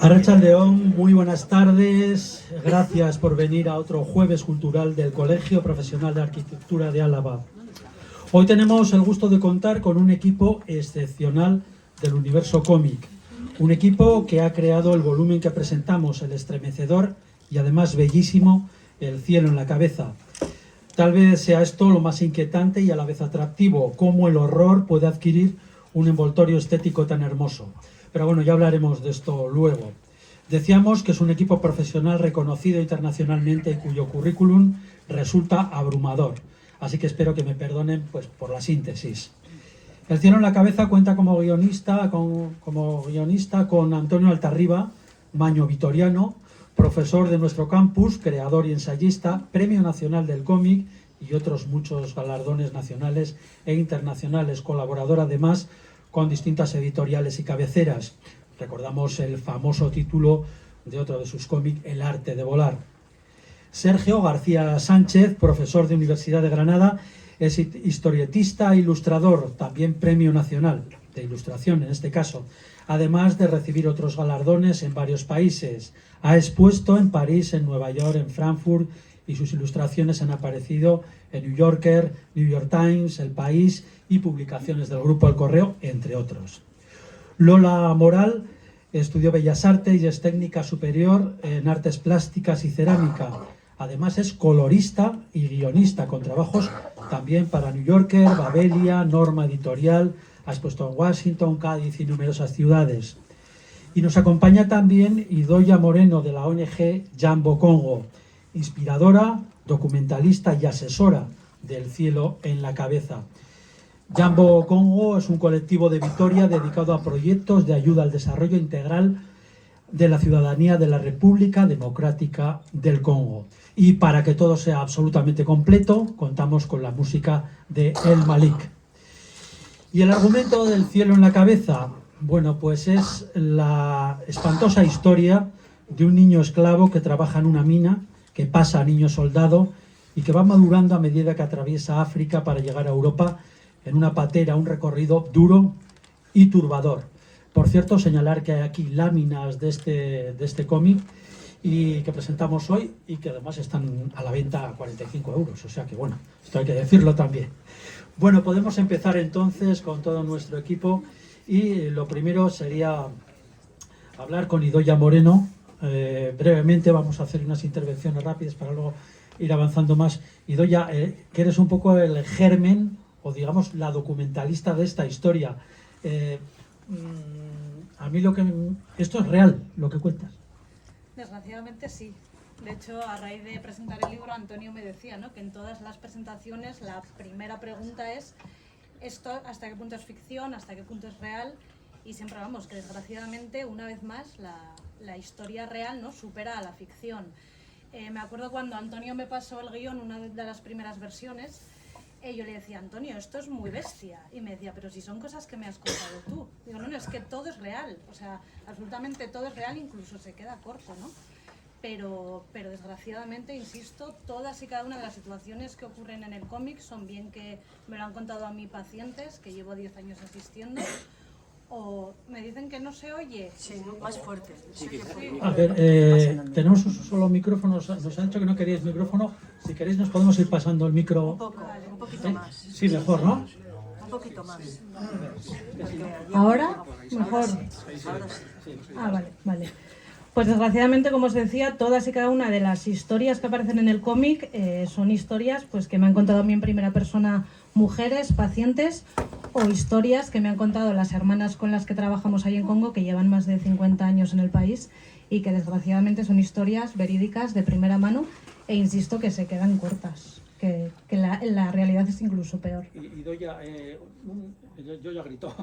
Arratsaldeon, muy buenas tardes. Gracias por venir a otro jueves cultural del Colegio Profesional de Arquitectura de Álava. Hoy tenemos el gusto de contar con un equipo excepcional del universo cómic. Un equipo que ha creado el volumen que presentamos, el estremecedor y además bellísimo El cielo en la cabeza. Tal vez sea esto lo más inquietante y a la vez atractivo, cómo el horror puede adquirir un envoltorio estético tan hermoso. Pero bueno, ya hablaremos de esto luego. Decíamos que es un equipo profesional reconocido internacionalmente y cuyo currículum resulta abrumador. Así que espero que me perdonen pues, por la síntesis. El cielo en la cabeza cuenta como guionista con Antonio Altarriba, maño vitoriano, profesor de nuestro campus, creador y ensayista, Premio Nacional del Cómic y otros muchos galardones nacionales e internacionales, colaborador además con distintas editoriales y cabeceras. Recordamos el famoso título de otro de sus cómics, El arte de volar. Sergio García Sánchez, profesor de Universidad de Granada, es historietista e ilustrador, también Premio Nacional de Ilustración en este caso, además de recibir otros galardones en varios países. Ha expuesto en París, en Nueva York, en Frankfurt, y sus ilustraciones han aparecido en New Yorker, New York Times, El País y publicaciones del Grupo El Correo, entre otros. Lola Moral estudió Bellas Artes y es técnica superior en Artes Plásticas y Cerámica. Además es colorista y guionista con trabajos también para New Yorker, Babelia, Norma Editorial, ha expuesto en Washington, Cádiz y numerosas ciudades. Y nos acompaña también Idoia Moreno de la ONG Jambo Congo, inspiradora, documentalista y asesora del cielo en la cabeza. Jambo Congo es un colectivo de Vitoria dedicado a proyectos de ayuda al desarrollo integral de la ciudadanía de la República Democrática del Congo. Y para que todo sea absolutamente completo, contamos con la música de El Malik. Y el argumento del cielo en la cabeza, bueno, pues es la espantosa historia de un niño esclavo que trabaja en una mina, que pasa a niño soldado y que va madurando a medida que atraviesa África para llegar a Europa en una patera, un recorrido duro y turbador. Por cierto, señalar que hay aquí láminas de este cómic y que presentamos hoy y que además están a la venta a 45 euros, o sea que bueno, esto hay que decirlo también. Bueno, podemos empezar entonces con todo nuestro equipo y lo primero sería hablar con Idoia Moreno. Brevemente vamos a hacer unas intervenciones rápidas para luego ir avanzando más. Idoia, que eres un poco el germen o digamos la documentalista de esta historia. A mí esto es real, lo que cuentas. Desgraciadamente sí. De hecho, a raíz de presentar el libro, Antonio me decía, ¿no?, que en todas las presentaciones la primera pregunta es ¿esto hasta qué punto es ficción, hasta qué punto es real? Y siempre vamos, que desgraciadamente, una vez más, la historia real, ¿no?, supera a la ficción. Me acuerdo cuando Antonio me pasó el guión, una de las primeras versiones, yo le decía, Antonio, esto es muy bestia. Y me decía, pero si son cosas que me has contado tú. Digo, no, es que todo es real. O sea, absolutamente todo es real, incluso se queda corto, ¿no? Pero desgraciadamente, insisto, todas y cada una de las situaciones que ocurren en el cómic son bien que me lo han contado a mí pacientes, que llevo 10 años asistiendo, o me dicen que no se oye. Sí, más fuerte. Sí. A ver, tenemos un solo micrófono, nos han dicho que no queríais micrófono. Si queréis nos podemos ir pasando el micro. Un poco, un poquito más. Sí, mejor, ¿no? Un poquito más. ¿Ahora? Mejor. Ahora sí. Ah, vale. Pues desgraciadamente, como os decía, todas y cada una de las historias que aparecen en el cómic son historias pues, que me han contado a mí en primera persona mujeres, pacientes, o historias que me han contado las hermanas con las que trabajamos ahí en Congo, que llevan más de 50 años en el país y que desgraciadamente son historias verídicas de primera mano e insisto que se quedan cortas, que la realidad es incluso peor. Idoia, yo ya grito.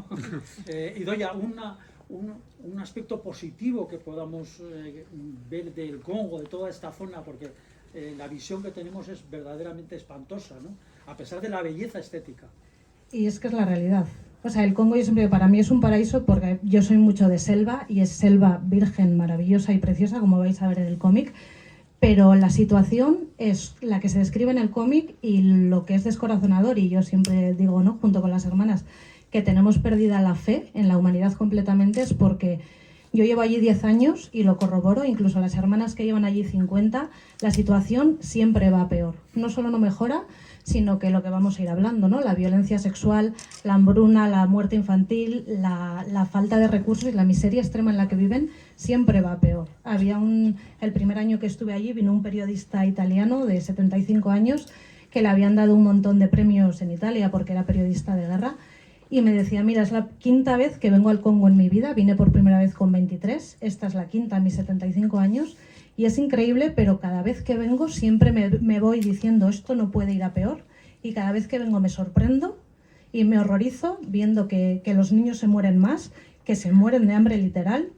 Idoia, un aspecto positivo que podamos ver del Congo, de toda esta zona, porque la visión que tenemos es verdaderamente espantosa, ¿no?, a pesar de la belleza estética. Y es que es la realidad. O sea, el Congo, yo siempre digo, para mí es un paraíso porque yo soy mucho de selva y es selva virgen, maravillosa y preciosa, como vais a ver en el cómic, pero la situación es la que se describe en el cómic y lo que es descorazonador, y yo siempre digo, ¿no?, junto con las hermanas, que tenemos perdida la fe en la humanidad completamente, es porque Yo llevo allí 10 años y lo corroboro, incluso las hermanas que llevan allí 50, la situación siempre va a peor. No solo no mejora, sino que lo que vamos a ir hablando, ¿no? La violencia sexual, la hambruna, la muerte infantil, la falta de recursos y la miseria extrema en la que viven siempre va a peor. El primer año que estuve allí vino un periodista italiano de 75 años que le habían dado un montón de premios en Italia porque era periodista de guerra. Y me decía, mira, es la quinta vez que vengo al Congo en mi vida, vine por primera vez con 23, esta es la quinta a mis 75 años, y es increíble, pero cada vez que vengo siempre me voy diciendo, esto no puede ir a peor, y cada vez que vengo me sorprendo y me horrorizo viendo que los niños se mueren más, que se mueren de hambre literal,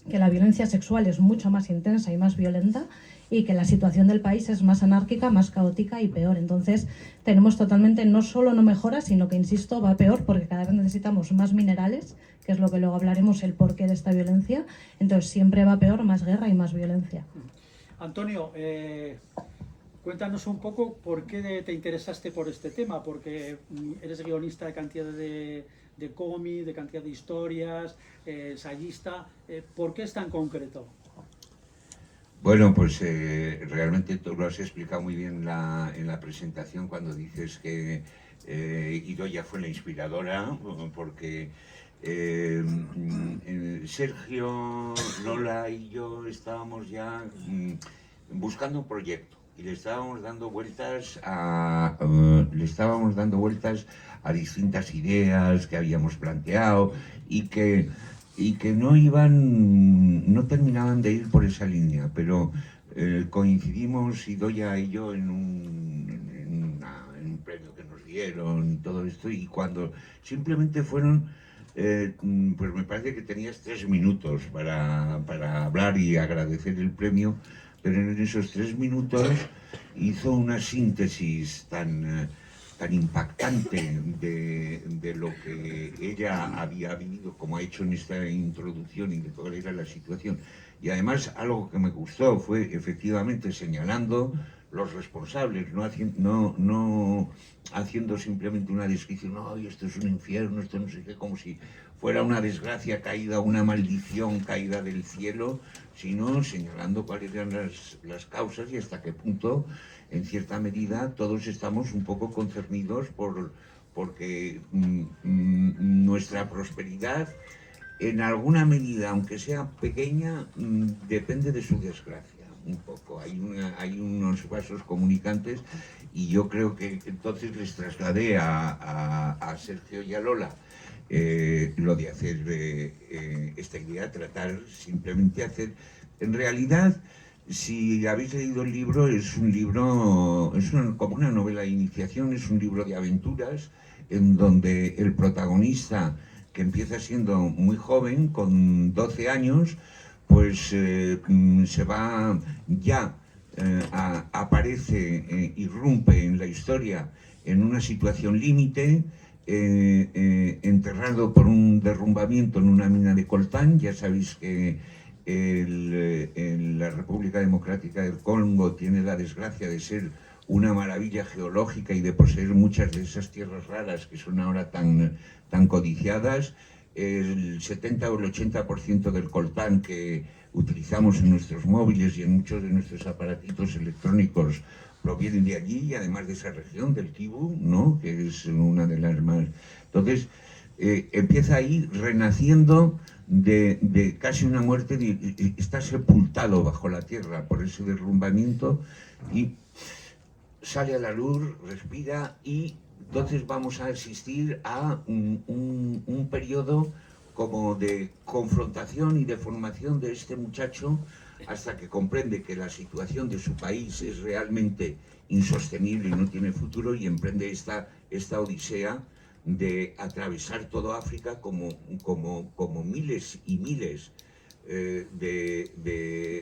que la violencia sexual es mucho más intensa y más violenta, y que la situación del país es más anárquica, más caótica y peor. Entonces tenemos totalmente, no solo no mejora, sino que, insisto, va peor porque cada vez necesitamos más minerales, que es lo que luego hablaremos, el porqué de esta violencia. Entonces siempre va peor, más guerra y más violencia. Antonio, cuéntanos un poco por qué te interesaste por este tema, porque eres guionista de cantidad de cómics, de cantidad de historias, ensayista. ¿Por qué es tan concreto? Bueno, pues realmente tú lo has explicado muy bien en la presentación cuando dices que Idoia fue la inspiradora, porque Sergio, Lola y yo estábamos ya buscando un proyecto y le estábamos dando vueltas a distintas ideas que habíamos planteado y que no terminaban de ir por esa línea, pero coincidimos Idoia y yo en un premio que nos dieron y todo esto, y cuando simplemente fueron, pues me parece que tenías 3 minutos para hablar y agradecer el premio, pero en esos 3 minutos hizo una síntesis tan impactante de lo que ella había vivido, como ha hecho en esta introducción, y de cuál era la situación. Y además algo que me gustó fue efectivamente señalando los responsables, no haciendo simplemente una descripción, no, esto es un infierno, esto no sé qué, como si fuera una desgracia caída, una maldición caída del cielo, sino señalando cuáles eran las causas y hasta qué punto, en cierta medida, todos estamos un poco concernidos porque nuestra prosperidad, en alguna medida, aunque sea pequeña, depende de su desgracia, un poco. Hay unos vasos comunicantes, y yo creo que entonces les trasladé a Sergio y a Lola lo de hacer esta idea, tratar simplemente hacer, en realidad, si habéis leído el libro, es como una novela de iniciación, es un libro de aventuras en donde el protagonista, que empieza siendo muy joven, con 12 años, pues se va ya, aparece, irrumpe en la historia en una situación límite, enterrado por un derrumbamiento en una mina de coltán. Ya sabéis que la República Democrática del Congo tiene la desgracia de ser una maravilla geológica y de poseer muchas de esas tierras raras que son ahora tan codiciadas. El 70 o el 80% del coltán que utilizamos en nuestros móviles y en muchos de nuestros aparatitos electrónicos provienen de allí, y además de esa región del Kivu, ¿no?, que es una de las más... Entonces, empieza ahí renaciendo de casi una muerte, está sepultado bajo la tierra por ese derrumbamiento, y sale a la luz, respira, y entonces vamos a asistir a un periodo como de confrontación y de formación de este muchacho, hasta que comprende que la situación de su país es realmente insostenible y no tiene futuro, y emprende esta odisea de atravesar todo África como miles y miles de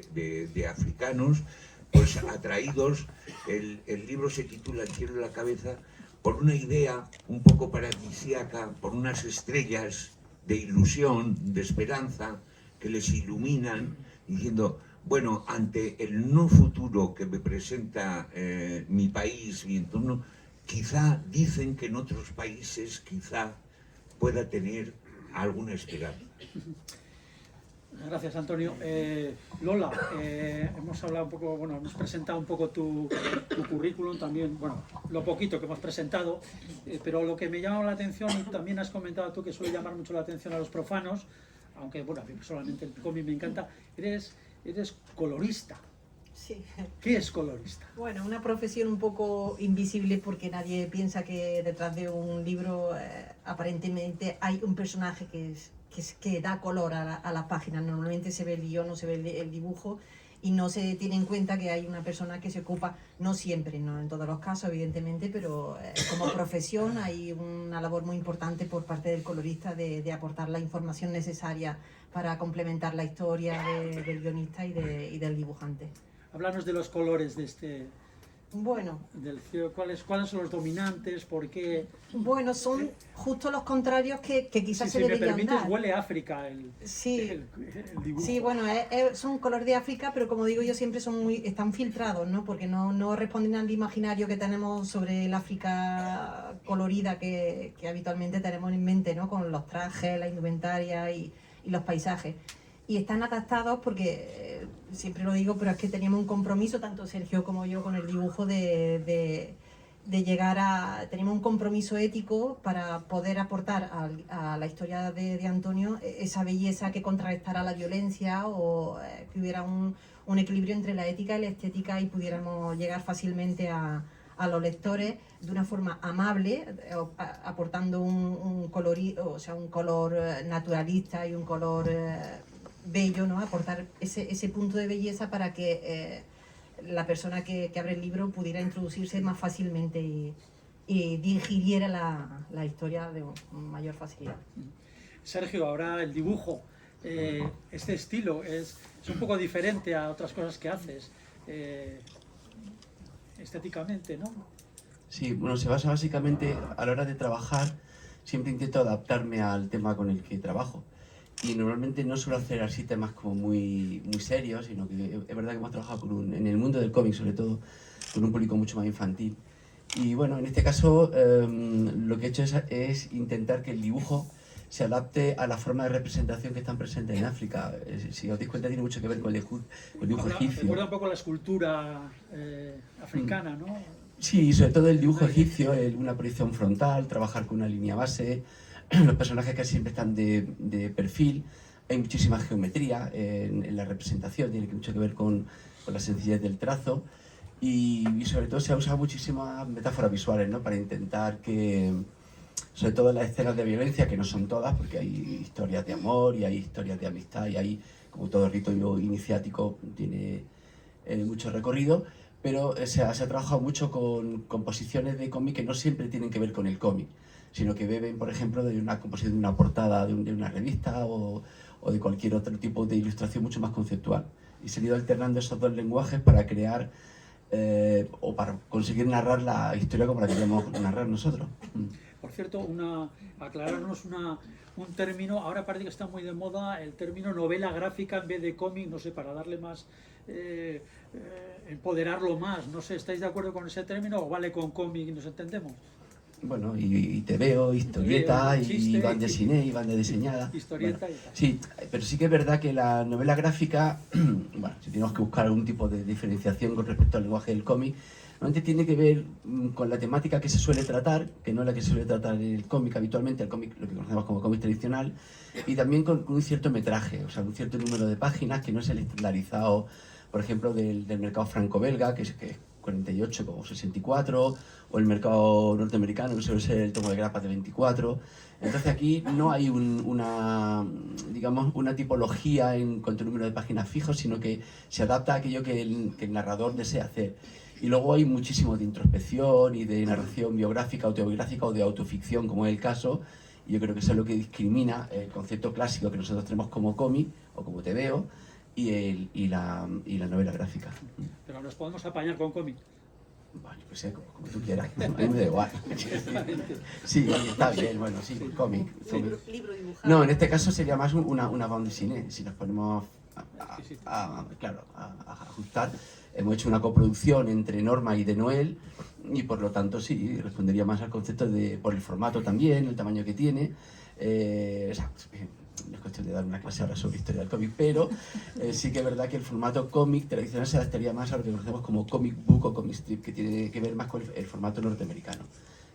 africanos, pues atraídos. El libro se titula El cielo en la cabeza, por una idea un poco paradisíaca, por unas estrellas de ilusión, de esperanza, que les iluminan, diciendo, bueno, ante el no futuro que me presenta mi país, mi entorno, quizá dicen que en otros países quizá pueda tener alguna esperanza. Gracias, Antonio. Lola, hemos hablado un poco, bueno, hemos presentado un poco tu currículum también, bueno, lo poquito que hemos presentado, pero lo que me llama la atención, y también has comentado tú que suele llamar mucho la atención a los profanos, aunque, bueno, a mí personalmente el cómic me encanta, eres colorista. Sí. ¿Qué es colorista? Bueno, una profesión un poco invisible porque nadie piensa que detrás de un libro aparentemente hay un personaje que da color a las páginas. Normalmente se ve el guión, no se ve el dibujo y no se tiene en cuenta que hay una persona que se ocupa, no siempre, no en todos los casos evidentemente, pero como profesión hay una labor muy importante por parte del colorista de aportar la información necesaria para complementar la historia del guionista y del dibujante. Háblanos de los colores de este... Bueno, ¿Cuáles son los dominantes? ¿Por qué? Bueno, son justo los contrarios que quizás se deberían dar. Si me permites, huele a África el dibujo. Sí, bueno, son color de África, pero como digo yo, siempre están filtrados, ¿no? Porque no responden al imaginario que tenemos sobre el África colorida que habitualmente tenemos en mente, ¿no? Con los trajes, la indumentaria y los paisajes. Y están adaptados porque, siempre lo digo, pero es que teníamos un compromiso, tanto Sergio como yo, con el dibujo de llegar a... Teníamos un compromiso ético para poder aportar a la historia de Antonio esa belleza que contrarrestara la violencia o que hubiera un equilibrio entre la ética y la estética y pudiéramos llegar fácilmente a los lectores de una forma amable, aportando un color naturalista y un color... bello, ¿no? Aportar ese punto de belleza para que la persona que abre el libro pudiera introducirse más fácilmente y digiriera la historia de mayor facilidad. Sergio, ahora el dibujo, este estilo es un poco diferente a otras cosas que haces, estéticamente, ¿no? Sí, bueno, se basa básicamente a la hora de trabajar, siempre intento adaptarme al tema con el que trabajo. Y normalmente no suelo hacer así temas como muy serios, sino que es verdad que hemos trabajado en el mundo del cómic, sobre todo, con un público mucho más infantil. Y bueno, en este caso lo que he hecho es intentar que el dibujo se adapte a la forma de representación que están presentes en África. Si os dais cuenta, tiene mucho que ver con el dibujo egipcio. Recuerda un poco la escultura africana, ¿no? Sí, sobre todo el dibujo egipcio, una proyección frontal, trabajar con una línea base. Los personajes casi siempre están de perfil, hay muchísima geometría en la representación, tiene mucho que ver con la sencillez del trazo y sobre todo se ha usado muchísimas metáforas visuales, ¿no? Para intentar que, sobre todo en las escenas de violencia, que no son todas, porque hay historias de amor y hay historias de amistad y hay, como todo rito iniciático, tiene mucho recorrido, pero se ha trabajado mucho con composiciones de cómic que no siempre tienen que ver con el cómic, sino que beben, por ejemplo, de una composición de una portada de una revista o de cualquier otro tipo de ilustración mucho más conceptual. Y se han ido alternando esos dos lenguajes para crear o para conseguir narrar la historia como la queremos narrar nosotros. Por cierto, aclararnos un término, ahora parece que está muy de moda el término novela gráfica en vez de cómic, no sé, para darle más, empoderarlo más, no sé, ¿estáis de acuerdo con ese término o vale con cómic y nos entendemos? Bueno, y te veo, historieta, y banda dessinée, y banda diseñada. Historieta bueno, y tal. Sí, pero sí que es verdad que la novela gráfica, bueno, si tenemos que buscar algún tipo de diferenciación con respecto al lenguaje del cómic, normalmente tiene que ver con la temática que se suele tratar, que no es la que se suele tratar en el cómic habitualmente, el cómic, lo que conocemos como cómic tradicional, y también con un cierto metraje, o sea, un cierto número de páginas que no es el estandarizado, por ejemplo, del mercado franco-belga, que es 48 como 64, o el mercado norteamericano, que suele ser el tomo de grapas de 24. Entonces aquí no hay una tipología en cuanto al número de páginas fijos, sino que se adapta a aquello que el narrador desea hacer. Y luego hay muchísimo de introspección y de narración biográfica, autobiográfica o de autoficción, como es el caso, y yo creo que eso es lo que discrimina el concepto clásico que nosotros tenemos como cómic, o como TVO, y la novela gráfica. Pero nos podemos apañar con cómic. Bueno, pues como tú quieras, a mí me da igual. Sí, está bien, bueno, sí, cómic. Libro dibujado. No, en este caso sería más una bande dessinée, si nos ponemos a ajustar. Hemos hecho una coproducción entre Norma y de Noel y por lo tanto sí, respondería más al concepto por el formato también, el tamaño que tiene. No es cuestión podría dar una clase ahora sobre historia del cómic, pero sí que es verdad que el formato cómic tradicional se adaptaría más a lo que conocemos como comic book o comic strip, que tiene que ver más con el formato norteamericano,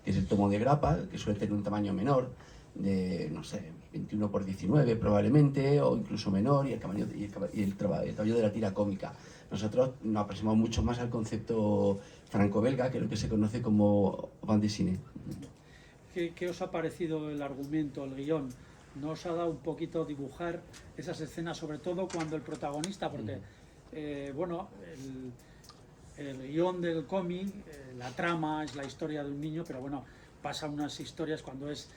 que es el tomo de grapa, que suele tener un tamaño menor, de, no sé, 21 por 19 probablemente, o incluso menor, y el tamaño de la tira cómica. Nosotros nos aproximamos mucho más al concepto franco-belga, que es lo que se conoce como bande dessinée. ¿Qué os ha parecido el argumento, el guión? ¿No os ha dado un poquito dibujar esas escenas, sobre todo cuando el protagonista, porque, bueno, el guión del cómic, la trama es la historia de un niño, pero bueno, pasa unas historias cuando es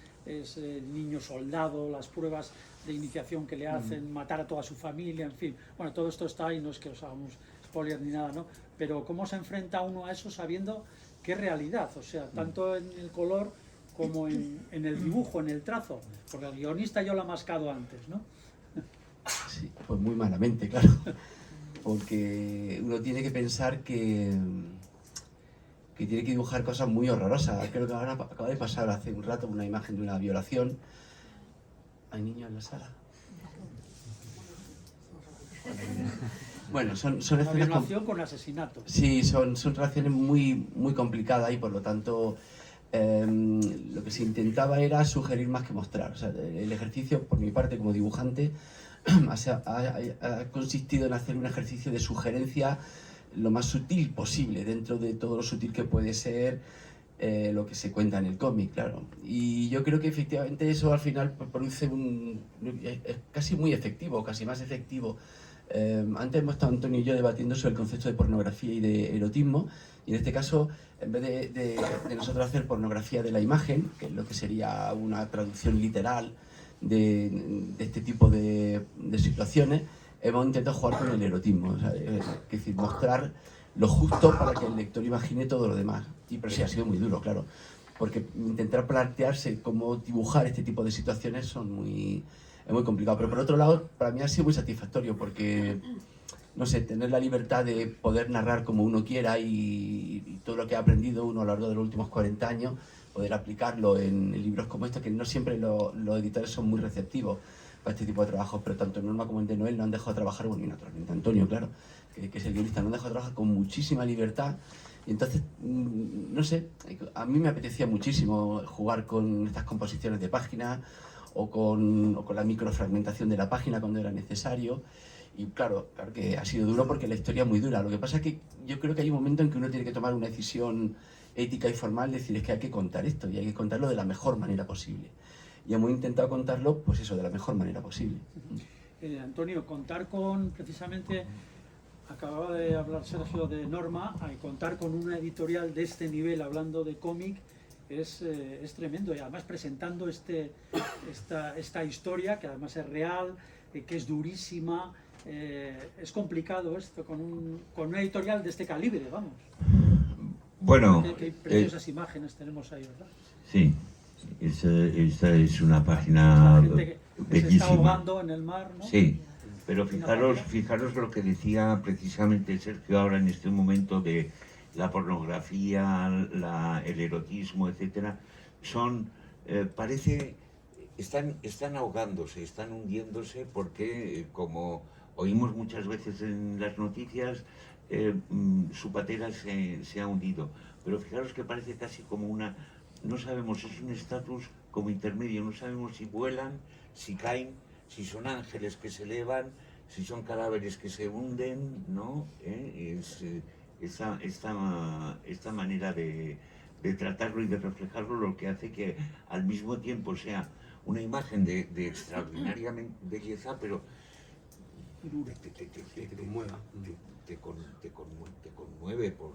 niño soldado, las pruebas de iniciación que le hacen, matar a toda su familia, en fin. Bueno, todo esto está ahí, no es que os hagamos spoilers ni nada, ¿no? Pero ¿cómo se enfrenta uno a eso sabiendo qué realidad? O sea, tanto en el color como en el dibujo, en el trazo, porque el guionista yo lo ha mascado antes, ¿no? Sí, pues muy malamente, claro, porque uno tiene que pensar que tiene que dibujar cosas muy horrorosas. Creo que ahora acaba de pasar hace un rato una imagen de una violación. ¿Hay niños en la sala? Bueno, son Una escenas violación con asesinato. Sí, son relaciones muy complicadas y por lo tanto lo que se intentaba era sugerir más que mostrar. O sea, el ejercicio, por mi parte como dibujante, ha consistido en hacer un ejercicio de sugerencia lo más sutil posible, dentro de todo lo sutil que puede ser lo que se cuenta en el cómic, claro. Y yo creo que efectivamente eso al final produce es casi muy efectivo, casi más efectivo. Antes hemos estado Antonio y yo debatiendo sobre el concepto de pornografía y de erotismo, y en este caso, en vez de nosotros hacer pornografía de la imagen, que es lo que sería una traducción literal de este tipo de situaciones, hemos intentado jugar con el erotismo, o sea, es decir, mostrar lo justo para que el lector imagine todo lo demás. Pero sí, ha sido muy duro, claro, porque intentar plantearse cómo dibujar este tipo de situaciones es muy complicado. Pero por otro lado, para mí ha sido muy satisfactorio, porque, no sé, tener la libertad de poder narrar como uno quiera y todo lo que ha aprendido uno a lo largo de los últimos 40 años, poder aplicarlo en libros como estos, que no siempre los editores son muy receptivos para este tipo de trabajos, pero tanto Norma como el de Noel no han dejado de trabajar, bueno, y naturalmente Antonio, claro, que es el guionista, no han dejado de trabajar con muchísima libertad. Y entonces, no sé, a mí me apetecía muchísimo jugar con estas composiciones de páginas o con la microfragmentación de la página cuando era necesario. Y claro que ha sido duro porque la historia es muy dura. Lo que pasa es que yo creo que hay un momento en que uno tiene que tomar una decisión ética y formal, decir, es que hay que contar esto y hay que contarlo de la mejor manera posible. Y hemos intentado contarlo, pues eso, de la mejor manera posible. Antonio, contar con, precisamente, acababa de hablar Sergio de Norma, contar con una editorial de este nivel, hablando de cómic, es tremendo. Y además presentando esta historia, que además es real, que es durísima, es complicado esto, con una editorial de este calibre, vamos. Bueno, Qué preciosas imágenes tenemos ahí, ¿verdad? Sí, esta es una página Que se está ahogando en el mar, ¿no? Sí, pero fijaros lo que decía precisamente Sergio ahora en este momento de la pornografía, el erotismo, etcétera. Están ahogándose, están hundiéndose porque, como oímos muchas veces en las noticias, su patera se ha hundido. Pero fijaros que parece casi como no sabemos, es un estatus como intermedio, no sabemos si vuelan, si caen, si son ángeles que se elevan, si son cadáveres que se hunden, ¿no? Esta manera de tratarlo y de reflejarlo, lo que hace que al mismo tiempo sea una imagen de extraordinaria belleza, pero te conmueve por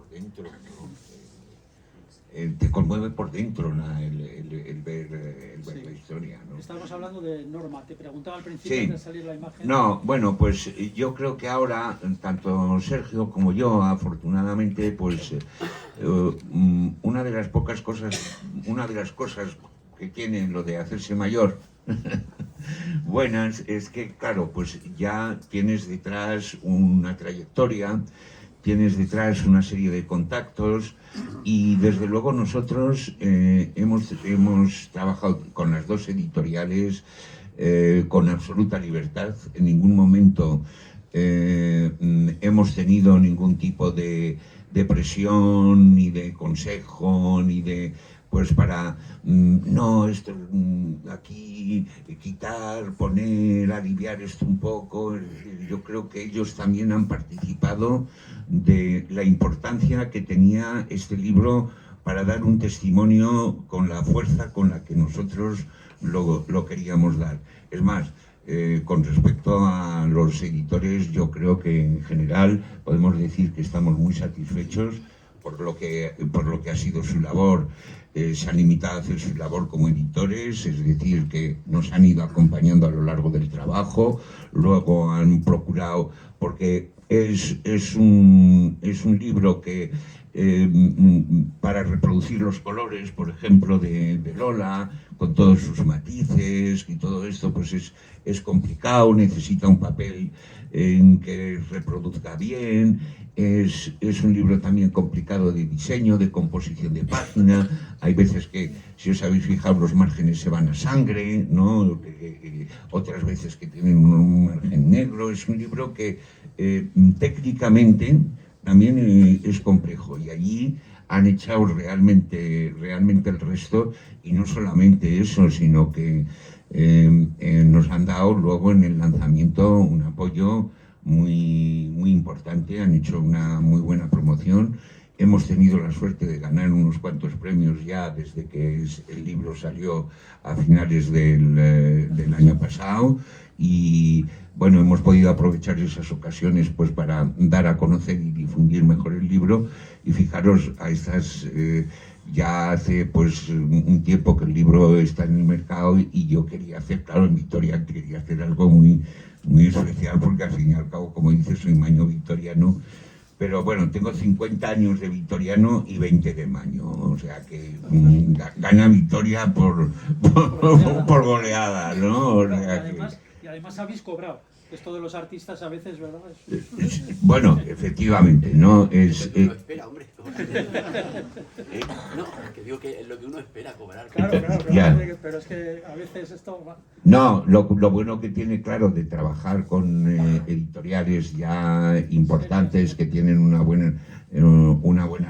dentro, ¿no? Te conmueve por dentro, ¿no? el ver la historia, ¿no? Estábamos hablando de Norma, te preguntaba al principio de salir la imagen. No, bueno, pues yo creo que ahora, tanto Sergio como yo, afortunadamente, pues una de las cosas que tiene lo de hacerse mayor buenas es que, claro, pues ya tienes detrás una trayectoria, tienes detrás una serie de contactos y desde luego nosotros hemos trabajado con las dos editoriales con absoluta libertad. En ningún momento hemos tenido ningún tipo de presión, ni de consejo, ni de... pues para, no, esto, aquí, quitar, poner, aliviar esto un poco. Yo creo que ellos también han participado de la importancia que tenía este libro para dar un testimonio con la fuerza con la que nosotros lo queríamos dar. Es más, con respecto a los editores, yo creo que en general podemos decir que estamos muy satisfechos por lo que ha sido su labor. Se han limitado a hacer su labor como editores, es decir, que nos han ido acompañando a lo largo del trabajo, luego han procurado, porque es un libro que para reproducir los colores, por ejemplo, de Lola, con todos sus matices y todo esto, pues es complicado, necesita un papel en que reproduzca bien. Es un libro también complicado de diseño, de composición de página. Hay veces que, si os habéis fijado, los márgenes se van a sangre, ¿no? Otras veces que tienen un margen negro. Es un libro que técnicamente también es complejo, y allí han echado realmente el resto, y no solamente eso, sino que nos han dado luego en el lanzamiento un apoyo muy importante, han hecho una muy buena promoción. Hemos tenido la suerte de ganar unos cuantos premios ya desde que el libro salió a finales del año pasado, y bueno, hemos podido aprovechar esas ocasiones pues para dar a conocer y difundir mejor el libro. Y fijaros, a estas ya hace pues un tiempo que el libro está en el mercado, y yo quería hacer, claro, en Vitoria quería hacer algo muy especial, porque al fin y al cabo, como dices, soy maño vitoriano. Pero bueno, tengo 50 años de vitoriano y 20 de maño, o sea que gana Vitoria por goleada, ¿no? O sea y además habéis cobrado. Esto de los artistas a veces, ¿verdad? Bueno, efectivamente, ¿no? Es lo que uno espera, hombre. No, que digo que es lo que uno espera cobrar. Claro, pero es que a veces esto va... No, lo bueno que tiene, claro, de trabajar con editoriales ya importantes que tienen una buena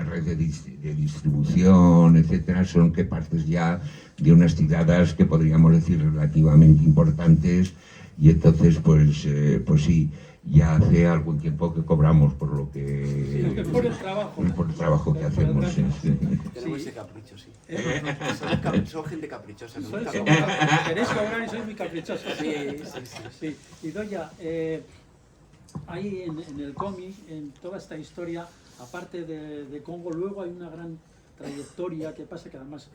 red de distribución, etcétera, son que partes ya de unas tiradas que podríamos decir relativamente importantes. Y entonces, pues sí, ya hace algún tiempo que cobramos por lo que... por el trabajo. Por el trabajo que hacemos. Tenemos ese capricho, sí. Son gente caprichosa. Queréis cobrar y sois muy caprichosos. Sí. Y Doya, ahí en el cómic, en toda esta historia, aparte de Congo, luego hay una gran trayectoria que pasa, que además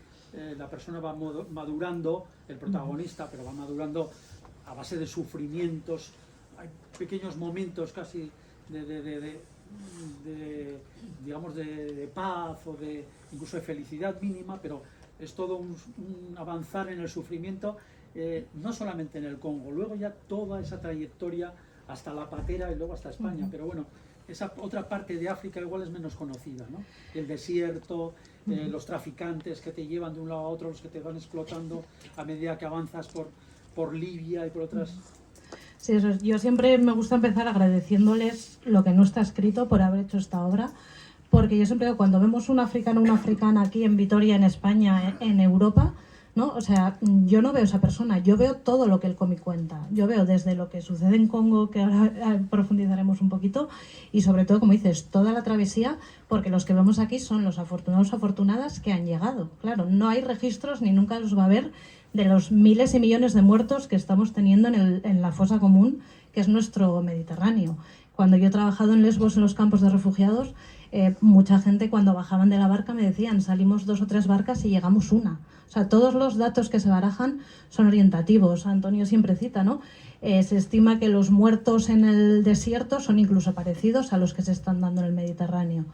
la persona va madurando, el protagonista, pero va madurando a base de sufrimientos. Hay pequeños momentos casi digamos de paz, o de incluso de felicidad mínima, pero es todo un avanzar en el sufrimiento, no solamente en el Congo, luego ya toda esa trayectoria hasta la patera y luego hasta España. Pero bueno, esa otra parte de África igual es menos conocida, ¿no? El desierto, los traficantes que te llevan de un lado a otro, los que te van explotando a medida que avanzas por Libia y por otras... Sí, eso es. Yo siempre me gusta empezar agradeciéndoles lo que no está escrito por haber hecho esta obra, porque yo siempre digo, cuando vemos un africano o una africana aquí en Vitoria, en España, en Europa, ¿no? O sea, yo no veo esa persona, yo veo todo lo que el cómic cuenta. Yo veo desde lo que sucede en Congo, que ahora profundizaremos un poquito, y sobre todo, como dices, toda la travesía, porque los que vemos aquí son los afortunados o afortunadas que han llegado. Claro, no hay registros, ni nunca los va a haber, de los miles y millones de muertos que estamos teniendo en la fosa común, que es nuestro Mediterráneo. Cuando yo he trabajado en Lesbos, en los campos de refugiados, mucha gente cuando bajaban de la barca me decían, salimos 2 o 3 barcas y llegamos una. O sea, todos los datos que se barajan son orientativos. Antonio siempre cita, ¿no? Se estima que los muertos en el desierto son incluso parecidos a los que se están dando en el Mediterráneo.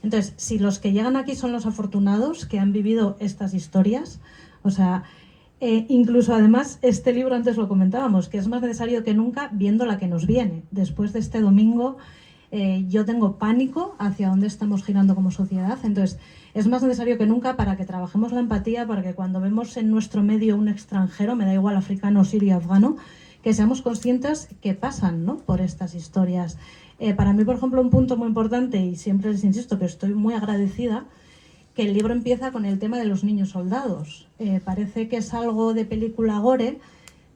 Entonces, si los que llegan aquí son los afortunados que han vivido estas historias, o sea... incluso además este libro, antes lo comentábamos, que es más necesario que nunca viendo la que nos viene. Después de este domingo yo tengo pánico hacia dónde estamos girando como sociedad. Entonces, es más necesario que nunca para que trabajemos la empatía, para que cuando vemos en nuestro medio un extranjero, me da igual africano, sirio, afgano, que seamos conscientes que pasan, ¿no?, por estas historias. Para mí, por ejemplo, un punto muy importante, y siempre les insisto que estoy muy agradecida, que el libro empieza con el tema de los niños soldados. Parece que es algo de película gore,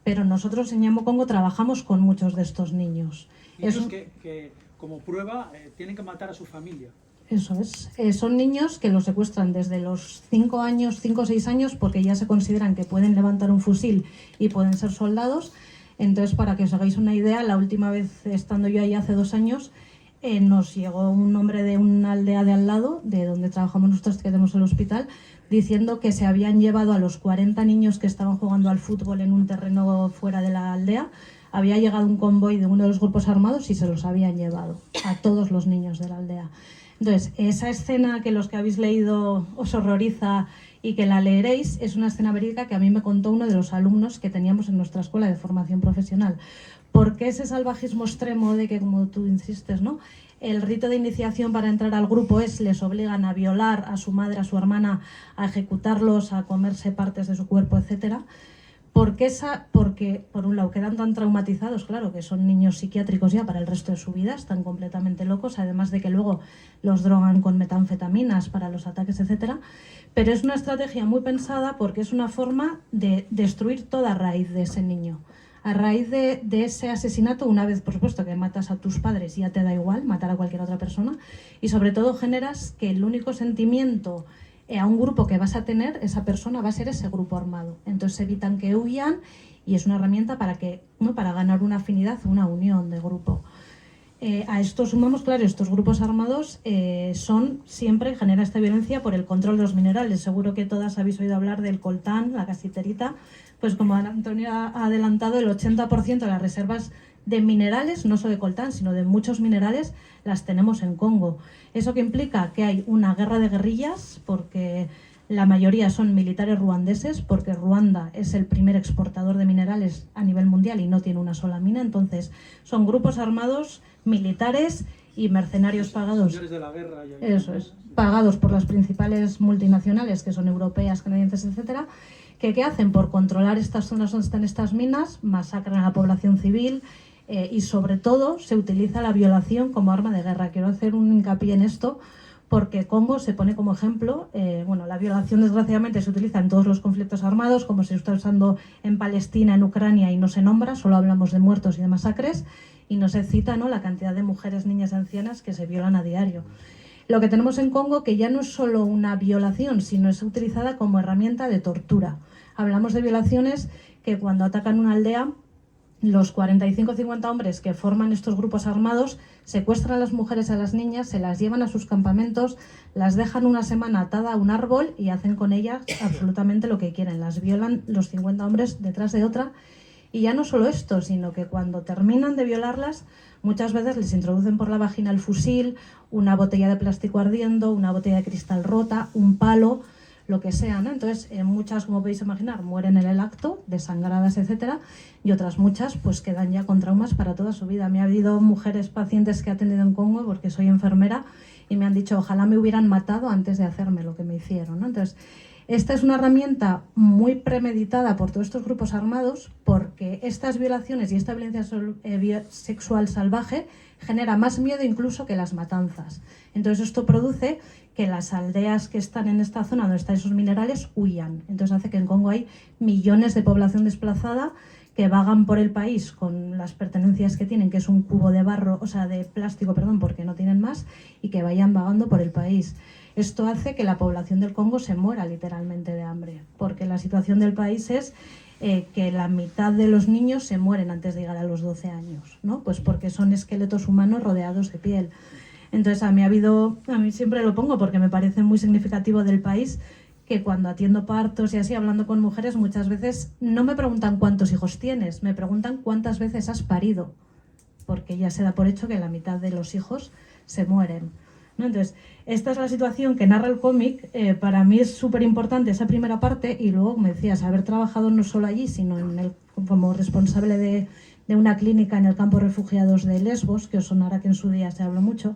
pero nosotros en Ñambo Congo trabajamos con muchos de estos niños. Niños que como prueba tienen que matar a su familia. Eso es. Son niños que los secuestran desde los 5 o 6 años porque ya se consideran que pueden levantar un fusil y pueden ser soldados. Entonces, para que os hagáis una idea, la última vez estando yo ahí hace 2 años, nos llegó un hombre de una aldea de al lado, de donde trabajamos nosotros, que tenemos el hospital, diciendo que se habían llevado a los 40 niños que estaban jugando al fútbol en un terreno fuera de la aldea. Había llegado un convoy de uno de los grupos armados y se los habían llevado a todos los niños de la aldea. Entonces, esa escena que los que habéis leído os horroriza y que la leeréis, es una escena verídica que a mí me contó uno de los alumnos que teníamos en nuestra escuela de formación profesional. ¿Por qué ese salvajismo extremo de que, como tú insistes, ¿no?, el rito de iniciación para entrar al grupo les obligan a violar a su madre, a su hermana, a ejecutarlos, a comerse partes de su cuerpo, etcétera? Porque, por un lado, quedan tan traumatizados, claro, que son niños psiquiátricos ya para el resto de su vida, están completamente locos, además de que luego los drogan con metanfetaminas para los ataques, etcétera. Pero es una estrategia muy pensada porque es una forma de destruir toda raíz de ese niño. A raíz de ese asesinato, una vez, por supuesto, que matas a tus padres, ya te da igual matar a cualquier otra persona, y sobre todo generas que el único sentimiento a un grupo que vas a tener, esa persona va a ser ese grupo armado. Entonces evitan que huyan y es una herramienta para ganar una afinidad, una unión de grupo. A esto sumamos, claro, estos grupos armados genera esta violencia por el control de los minerales. Seguro que todas habéis oído hablar del coltán, la casiterita. Pues como Antonio ha adelantado, el 80% de las reservas de minerales, no solo de coltán, sino de muchos minerales, las tenemos en Congo. ¿Eso que implica? Que hay una guerra de guerrillas, porque la mayoría son militares ruandeses, porque Ruanda es el primer exportador de minerales a nivel mundial y no tiene una sola mina. Entonces, son grupos armados, militares y mercenarios pagados. Señores de la guerra. Eso es, pagados por las principales multinacionales, que son europeas, canadienses, etcétera. ¿Qué hacen? Por controlar estas zonas donde están estas minas, masacran a la población civil y sobre todo se utiliza la violación como arma de guerra. Quiero hacer un hincapié en esto porque Congo se pone como ejemplo. La violación desgraciadamente se utiliza en todos los conflictos armados, como se está usando en Palestina, en Ucrania, y no se nombra, solo hablamos de muertos y de masacres, y no se cita, ¿no?, la cantidad de mujeres, niñas y ancianas que se violan a diario. Lo que tenemos en Congo, que ya no es solo una violación, sino es utilizada como herramienta de tortura. Hablamos de violaciones que cuando atacan una aldea, los 45 o 50 hombres que forman estos grupos armados secuestran a las mujeres y a las niñas, se las llevan a sus campamentos, las dejan una semana atada a un árbol y hacen con ellas absolutamente lo que quieren. Las violan los 50 hombres detrás de otra. Y ya no solo esto, sino que cuando terminan de violarlas, muchas veces les introducen por la vagina el fusil, una botella de plástico ardiendo, una botella de cristal rota, un palo, lo que sea, ¿no? Entonces, muchas, como podéis imaginar, mueren en el acto, desangradas, etcétera, y otras muchas pues quedan ya con traumas para toda su vida. Me ha habido mujeres pacientes que he atendido en Congo, porque soy enfermera, y me han dicho, ojalá me hubieran matado antes de hacerme lo que me hicieron, ¿no? Entonces, esta es una herramienta muy premeditada por todos estos grupos armados, porque estas violaciones y esta violencia sexual salvaje genera más miedo incluso que las matanzas. Entonces esto produce que las aldeas que están en esta zona donde están esos minerales huyan. Entonces hace que en Congo hay millones de población desplazada que vagan por el país con las pertenencias que tienen, que es un cubo de barro, o sea, de plástico, perdón, porque no tienen más, y que vayan vagando por el país. Esto hace que la población del Congo se muera literalmente de hambre, porque la situación del país es que la mitad de los niños se mueren antes de llegar a los 12 años, ¿no? Pues porque son esqueletos humanos rodeados de piel. Entonces a mí siempre lo pongo porque me parece muy significativo del país, que cuando atiendo partos y así, hablando con mujeres, muchas veces no me preguntan cuántos hijos tienes, me preguntan cuántas veces has parido, porque ya se da por hecho que la mitad de los hijos se mueren, ¿no? Entonces, esta es la situación que narra el cómic. Para mí es súper importante esa primera parte, y luego, como decías, haber trabajado no solo allí, sino como responsable de de una clínica en el campo de refugiados de Lesbos, que os sonará que en su día se habló mucho.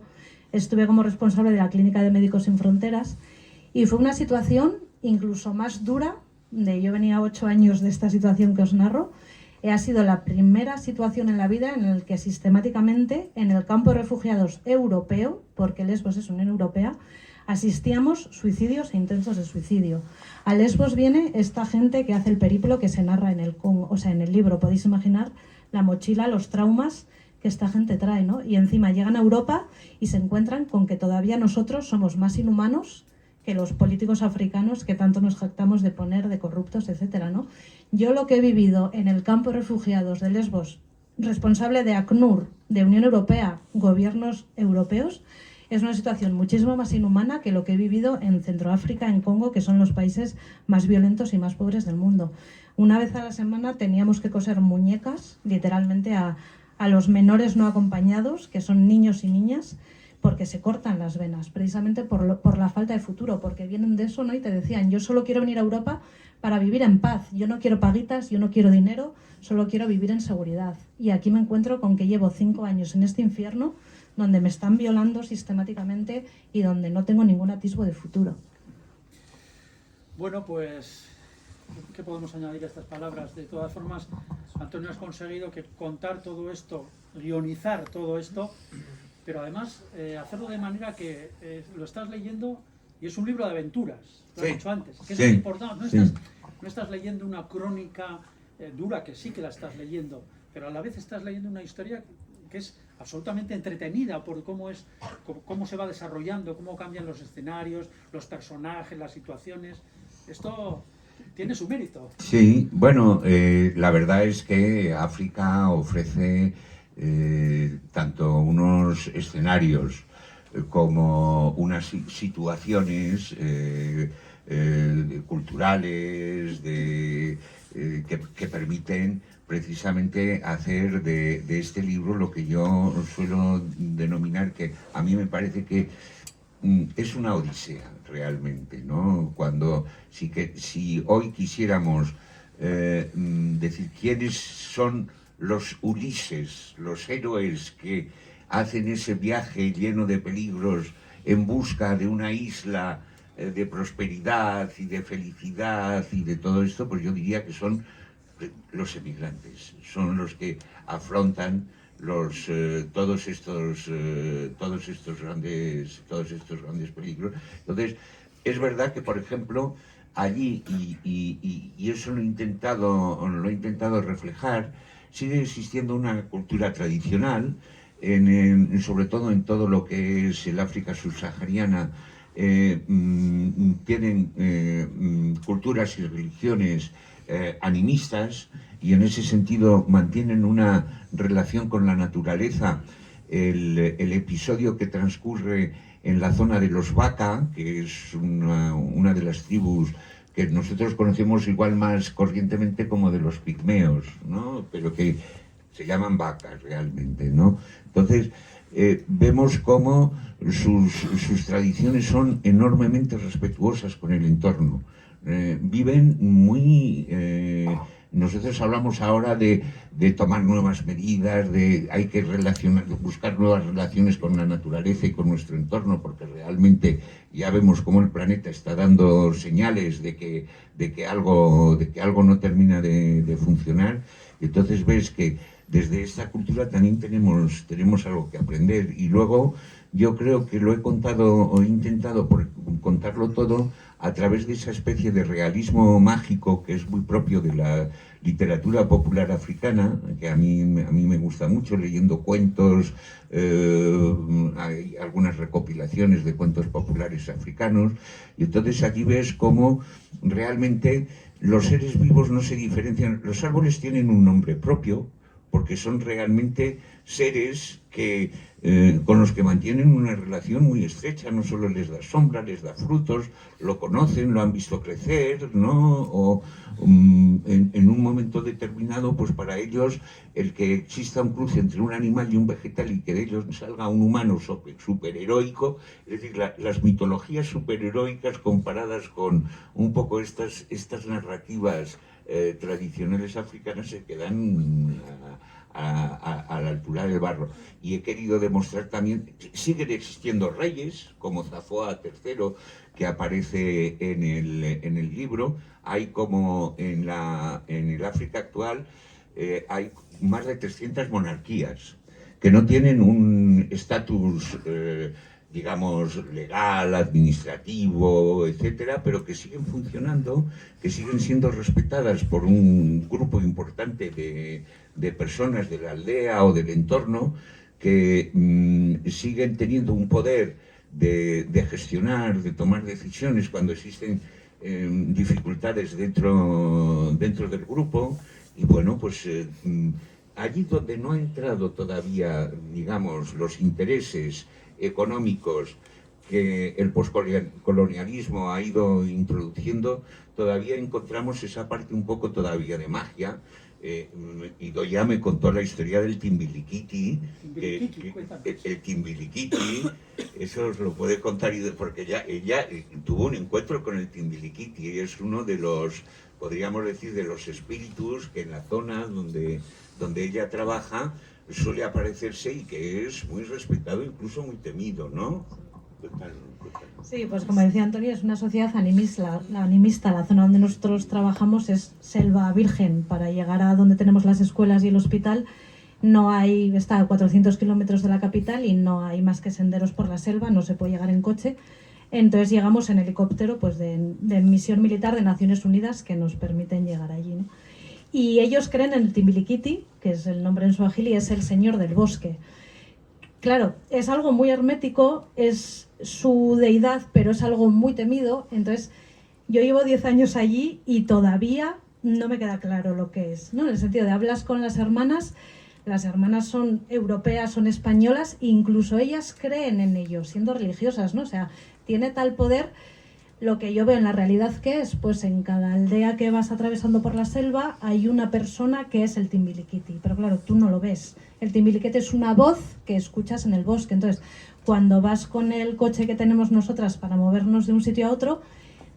Estuve como responsable de la clínica de Médicos Sin Fronteras y fue una situación incluso más dura. Yo venía 8 años de esta situación que os narro. Ha sido la primera situación en la vida en la que sistemáticamente en el campo de refugiados europeo, porque Lesbos es Unión Europea, asistíamos suicidios e intentos de suicidio. A Lesbos viene esta gente que hace el periplo que se narra en el Congo, o sea, en el libro. Podéis imaginar la mochila, los traumas que esta gente trae, ¿no? Y encima llegan a Europa y se encuentran con que todavía nosotros somos más inhumanos que los políticos africanos que tanto nos jactamos de poner de corruptos, etcétera, ¿no? Yo lo que he vivido en el campo de refugiados de Lesbos, responsable de ACNUR, de Unión Europea, gobiernos europeos, es una situación muchísimo más inhumana que lo que he vivido en Centroáfrica, en Congo, que son los países más violentos y más pobres del mundo. Una vez a la semana teníamos que coser muñecas, literalmente, a los menores no acompañados, que son niños y niñas, porque se cortan las venas, precisamente por la falta de futuro, porque vienen de eso, ¿no? Y te decían, yo solo quiero venir a Europa para vivir en paz, yo no quiero paguitas, yo no quiero dinero, solo quiero vivir en seguridad. Y aquí me encuentro con que llevo 5 años en este infierno, donde me están violando sistemáticamente y donde no tengo ningún atisbo de futuro. Bueno, pues, ¿qué podemos añadir a estas palabras? De todas formas, Antonio, has conseguido que contar todo esto, guionizar todo esto, pero además hacerlo de manera que lo estás leyendo y es un libro de aventuras, lo he dicho antes, que eso es importante, no estás leyendo una crónica dura, que sí que la estás leyendo, pero a la vez estás leyendo una historia que es absolutamente entretenida por cómo se va desarrollando, cómo cambian los escenarios, los personajes, las situaciones. Esto tiene su mérito. Sí, bueno, la verdad es que África ofrece tanto unos escenarios como unas situaciones culturales que permiten precisamente hacer de este libro lo que yo suelo denominar, que a mí me parece que es una odisea realmente, ¿no? Si hoy quisiéramos decir quiénes son los Ulises, los héroes que hacen ese viaje lleno de peligros en busca de una isla de prosperidad y de felicidad y de todo esto, pues yo diría que son los emigrantes, son los que afrontan todos estos grandes peligros. Entonces, es verdad que, por ejemplo, allí, y eso lo he intentado reflejar, sigue existiendo una cultura tradicional, sobre todo en todo lo que es el África subsahariana. Tienen culturas y religiones animistas, y en ese sentido mantienen una relación con la naturaleza. El episodio que transcurre en la zona de los Baka, que es una de las tribus que nosotros conocemos igual más corrientemente como de los pigmeos, ¿no? Pero que se llaman vacas realmente, ¿no? Entonces, vemos cómo sus tradiciones son enormemente respetuosas con el entorno. Viven muy... nosotros hablamos ahora de tomar nuevas medidas, hay que buscar nuevas relaciones con la naturaleza y con nuestro entorno, porque realmente ya vemos cómo el planeta está dando señales de que algo no termina de funcionar. Entonces ves que desde esta cultura también tenemos algo que aprender. Y luego yo creo que lo he contado o he intentado contarlo todo a través de esa especie de realismo mágico que es muy propio de la literatura popular africana, que a mí me gusta mucho, leyendo cuentos, hay algunas recopilaciones de cuentos populares africanos, y entonces aquí ves cómo realmente los seres vivos no se diferencian. Los árboles tienen un nombre propio, porque son realmente seres con los que mantienen una relación muy estrecha. No solo les da sombra, les da frutos, lo conocen, lo han visto crecer, ¿no? O en un momento determinado, pues para ellos, el que exista un cruce entre un animal y un vegetal y que de ellos salga un humano superheroico, es decir, las mitologías superheroicas comparadas con un poco estas narrativas tradicionales africanas se quedan a la altura del barro. Y he querido demostrar también, siguen existiendo reyes, como Zafoa III, que aparece en el libro. Hay como en el África actual, hay más de 300 monarquías que no tienen un estatus, digamos, legal, administrativo, etcétera, pero que siguen funcionando, que siguen siendo respetadas por un grupo importante de personas de la aldea o del entorno, que siguen teniendo un poder de gestionar, de tomar decisiones cuando existen dificultades dentro del grupo. Y bueno, pues allí donde no ha entrado todavía, digamos, los intereses económicos que el poscolonialismo ha ido introduciendo, todavía encontramos esa parte un poco todavía de magia. Y ya me contó la historia del Timbiliquiti, el Timbiliquiti, eso os lo puede contar, porque ella tuvo un encuentro con el Timbiliquiti, y es uno de los, podríamos decir, de los espíritus que en la zona donde ella trabaja suele aparecerse y que es muy respetado, incluso muy temido, ¿no? Sí, pues como decía Antonio, es una sociedad animista. La zona donde nosotros trabajamos es selva virgen. Para llegar a donde tenemos las escuelas y el hospital está a 400 kilómetros de la capital y no hay más que senderos por la selva, no se puede llegar en coche. Entonces llegamos en helicóptero pues de misión militar de Naciones Unidas que nos permiten llegar allí, ¿no? Y ellos creen en el Timbiliquiti, que es el nombre en suajili, es el señor del bosque. Claro, es algo muy hermético, es su deidad, pero es algo muy temido. Entonces, yo llevo 10 años allí y todavía no me queda claro lo que es, ¿no? En el sentido de hablas con las hermanas son europeas, son españolas, e incluso ellas creen en ello, siendo religiosas, ¿no? O sea, tiene tal poder. Lo que yo veo en la realidad que es, pues en cada aldea que vas atravesando por la selva hay una persona que es el Timbiliquiti, pero claro, tú no lo ves. El Timbiliquiti es una voz que escuchas en el bosque. Entonces, cuando vas con el coche que tenemos nosotras para movernos de un sitio a otro,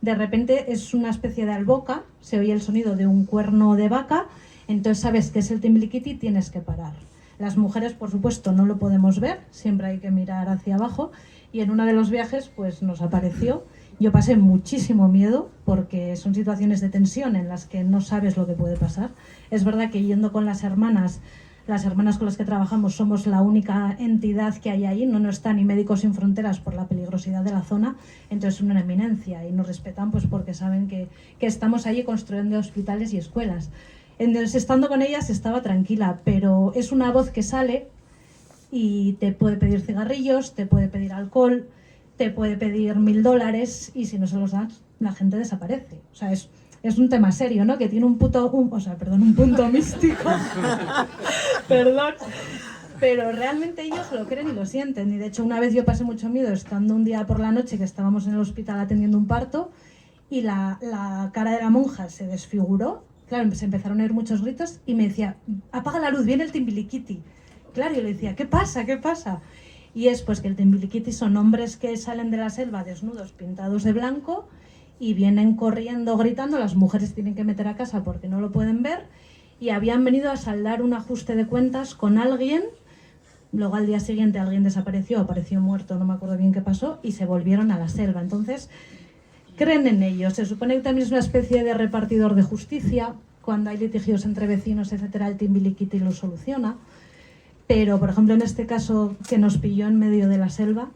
de repente es una especie de alboca, se oye el sonido de un cuerno de vaca, entonces sabes que es el Timbiliquiti y tienes que parar. Las mujeres, por supuesto, no lo podemos ver, siempre hay que mirar hacia abajo, y en uno de los viajes pues nos apareció. Yo pasé muchísimo miedo porque son situaciones de tensión en las que no sabes lo que puede pasar. Es verdad que yendo con las hermanas con las que trabajamos somos la única entidad que hay ahí, no está ni Médicos Sin Fronteras por la peligrosidad de la zona, entonces es una eminencia y nos respetan pues porque saben que estamos allí construyendo hospitales y escuelas. Entonces, estando con ellas estaba tranquila, pero es una voz que sale y te puede pedir cigarrillos, te puede pedir alcohol, te puede pedir $1000 y si no se los das, la gente desaparece. O sea, es un tema serio, ¿no? Que tiene un punto místico. Perdón. Pero realmente ellos lo creen y lo sienten. Y de hecho, una vez yo pasé mucho miedo estando un día por la noche que estábamos en el hospital atendiendo un parto y la cara de la monja se desfiguró. Claro, se empezaron a oír muchos gritos y me decía, apaga la luz, viene el Timbiliquiti. Claro, yo le decía, ¿qué pasa? ¿Qué pasa? Y es pues que el Timbiliquiti son hombres que salen de la selva desnudos, pintados de blanco y vienen corriendo, gritando. Las mujeres tienen que meter a casa porque no lo pueden ver y habían venido a saldar un ajuste de cuentas con alguien. Luego al día siguiente alguien desapareció, apareció muerto, no me acuerdo bien qué pasó, y se volvieron a la selva. Entonces, creen en ellos. Se supone que también es una especie de repartidor de justicia. Cuando hay litigios entre vecinos, etcétera, el Timbiliquiti lo soluciona. Pero, por ejemplo, en este caso que nos pilló en medio de la selva,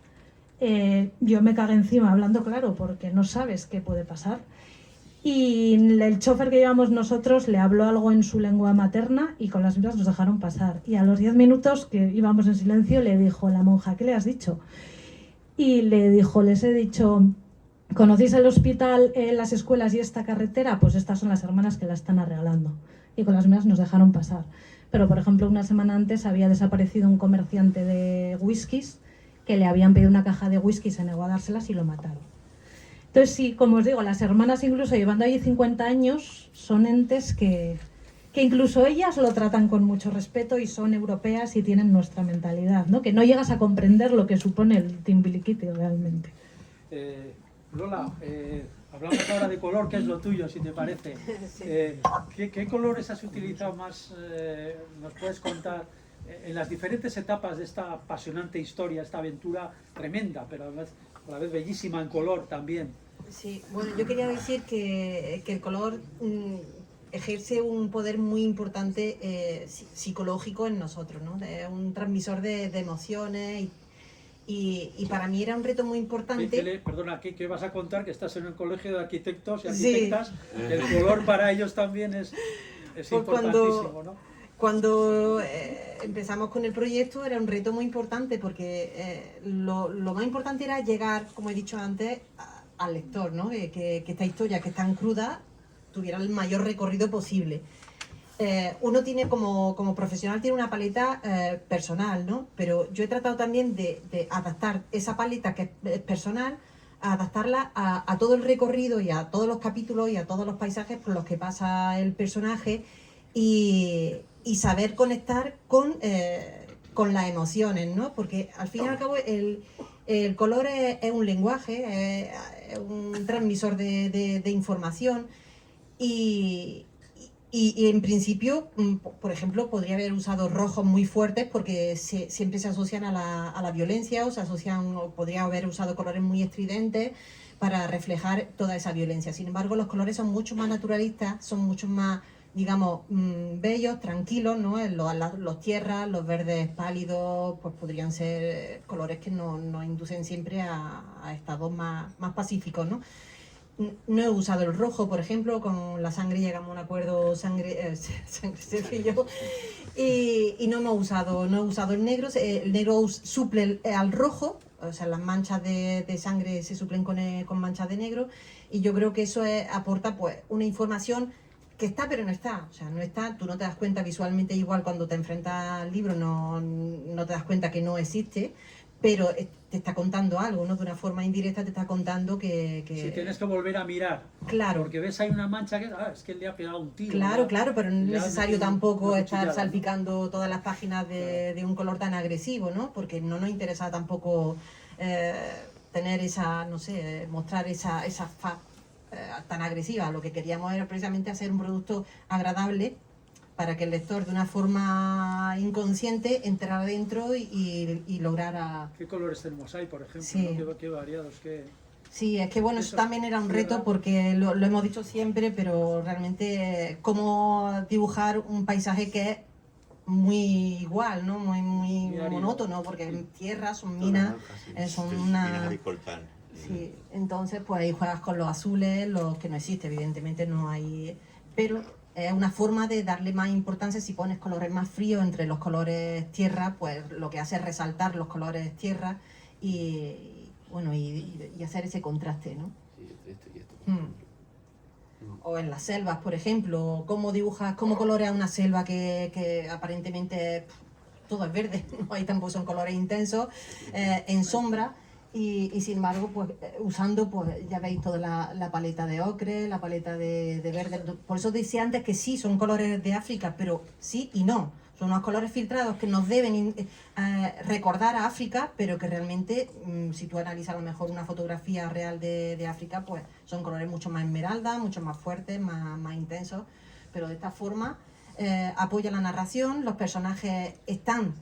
yo me cagué encima hablando claro porque no sabes qué puede pasar. Y el chofer que llevamos nosotros le habló algo en su lengua materna y con las mismas nos dejaron pasar. Y a los 10 minutos que íbamos en silencio le dijo la monja, ¿qué le has dicho? Y le dijo, les he dicho, ¿conocéis el hospital, las escuelas y esta carretera? Pues estas son las hermanas que la están arreglando. Y con las mismas nos dejaron pasar. Pero, por ejemplo, una semana antes había desaparecido un comerciante de whiskies que le habían pedido una caja de whisky, se negó a dárselas y lo mataron. Entonces, sí, como os digo, las hermanas, incluso llevando allí 50 años, son entes que incluso ellas lo tratan con mucho respeto y son europeas y tienen nuestra mentalidad, ¿no? Que no llegas a comprender lo que supone el Timbiliquiti realmente. Lola, Hablamos ahora de color, que es lo tuyo, si te parece. ¿Qué colores has utilizado más? ¿Nos puedes contar en las diferentes etapas de esta apasionante historia, esta aventura tremenda, pero a la vez bellísima en color también? Sí, bueno, yo quería decir que el color ejerce un poder muy importante psicológico en nosotros, ¿no? Es un transmisor de emociones y para mí era un reto muy importante. Perdona, ¿qué vas a contar? Que estás en un colegio de arquitectos y Sí. arquitectas, el color para ellos también es importantísimo, ¿no? Cuando empezamos con el proyecto era un reto muy importante porque lo más importante era llegar, como he dicho antes, al lector, ¿no? Que esta historia, que es tan cruda, tuviera el mayor recorrido posible. Uno tiene como profesional tiene una paleta personal, ¿no? Pero yo he tratado también de adaptar esa paleta que es personal, a adaptarla a todo el recorrido y a todos los capítulos y a todos los paisajes por los que pasa el personaje y saber conectar con las emociones, ¿no? Porque al fin y al cabo el color es un lenguaje, es un transmisor de información y en principio, por ejemplo, podría haber usado rojos muy fuertes porque siempre se asocian a la violencia o podría haber usado colores muy estridentes para reflejar toda esa violencia. Sin embargo, los colores son mucho más naturalistas, son mucho más, digamos, bellos, tranquilos, ¿no? Los tierras, los verdes pálidos, pues podrían ser colores que nos inducen siempre a estados más pacíficos, ¿no? No he usado el rojo, por ejemplo, con la sangre llegamos a un acuerdo sangre Sergio y yo, y no he usado el negro. El negro suple al rojo, o sea, las manchas de sangre se suplen con manchas de negro, y yo creo que eso aporta pues una información que está pero no está, o sea, no está, tú no te das cuenta visualmente, igual cuando te enfrentas al libro no te das cuenta que no existe, pero te está contando algo, ¿no? De una forma indirecta te está contando que... Si tienes que volver a mirar, claro, porque ves hay una mancha que es que él le ha pegado un tiro. claro, pero no es necesario tampoco estar cuchillada, ¿no? salpicando todas las páginas de un color tan agresivo, ¿no? Porque no nos interesa tampoco tener esa, no sé, mostrar esa faz tan agresiva. Lo que queríamos era precisamente hacer un producto agradable para que el lector de una forma inconsciente entrara dentro y lograra... ¿Qué colores tenemos ahí, por ejemplo? Sí. ¿No? ¿Qué variados? Sí, es que bueno, eso también era un reto porque lo hemos dicho siempre, pero realmente cómo dibujar un paisaje que es muy igual, ¿no? Muy monótono, porque en tierra son minas, son una... Sí, entonces pues ahí juegas con los azules, los que no existe, evidentemente no hay... Pero es una forma de darle más importancia. Si pones colores más fríos entre los colores tierra, pues lo que hace es resaltar los colores tierra y hacer ese contraste, ¿no? O en las selvas, por ejemplo, cómo colorea una selva que aparentemente todo es verde, no hay tampoco son colores intensos, en sombra. Y sin embargo, pues usando, pues ya veis toda la paleta de ocre, la paleta de verde. Por eso decía antes que sí, son colores de África, pero sí y no. Son unos colores filtrados que nos deben recordar a África, pero que realmente, si tú analizas a lo mejor una fotografía real de África, pues son colores mucho más esmeralda, mucho más fuertes, más intensos. Pero de esta forma apoya la narración, los personajes están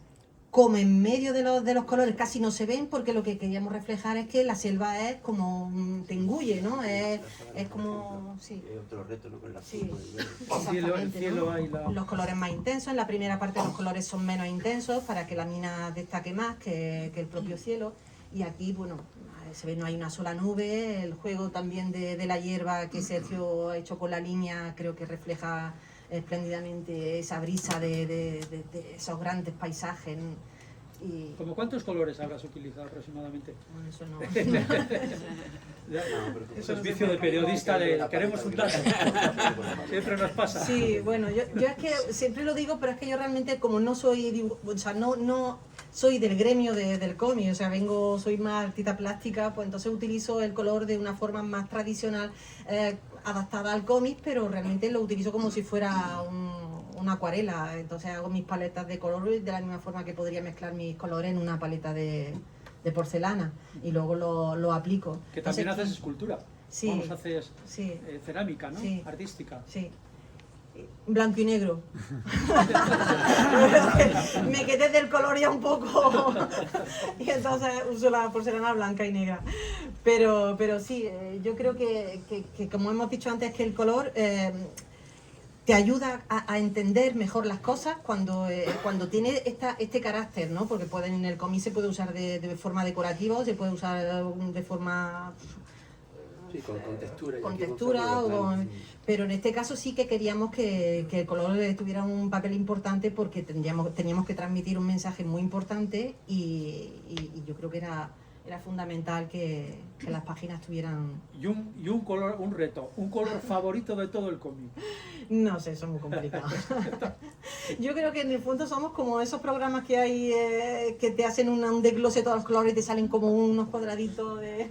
como en medio de los colores, casi no se ven, porque lo que queríamos reflejar es que la selva es como te engulle, ¿no? Es como... Sí. Otro reto, ¿no? Con la Sí. El cielo hay Los colores más intensos, en la primera parte los colores son menos intensos para que la mina destaque más que el propio cielo, y aquí, bueno, se ve no hay una sola nube. El juego también de la hierba que Sergio ha hecho con la línea creo que refleja espléndidamente esa brisa de esos grandes paisajes. Y... ¿Cómo cuántos colores habrás utilizado aproximadamente? Bueno, eso no... Eso es vicio de periodista, queremos un dato. Siempre nos pasa. Sí, bueno, yo es que siempre lo digo, pero es que yo realmente como no soy, o sea, no soy del gremio del cómic, o sea, soy más artista plástica, pues entonces utilizo el color de una forma más tradicional, adaptada al cómic, pero realmente lo utilizo como si fuera una acuarela. Entonces hago mis paletas de color de la misma forma que podría mezclar mis colores en una paleta de porcelana y luego lo aplico. Que también Entonces, haces escultura. Sí. Vamos, haces Sí, cerámica, ¿no? Sí. Artística. sí. Blanco y negro. Me quedé del color ya un poco y entonces uso la porcelana blanca y negra. Pero sí, yo creo que como hemos dicho antes, que el color te ayuda a entender mejor las cosas cuando tiene este carácter, ¿no? Porque en el cómic se puede usar de forma decorativa o se puede usar de forma... Sí, con textura. con textura, pero en este caso sí que queríamos que el color tuviera un papel importante porque teníamos que transmitir un mensaje muy importante y yo creo que era fundamental que las páginas tuvieran... Y un color, un reto, un color favorito de todo el cómic. No sé, eso es muy complicado. Yo creo que en el fondo somos como esos programas que hay que te hacen un desglose de todos los colores y te salen como unos cuadraditos de...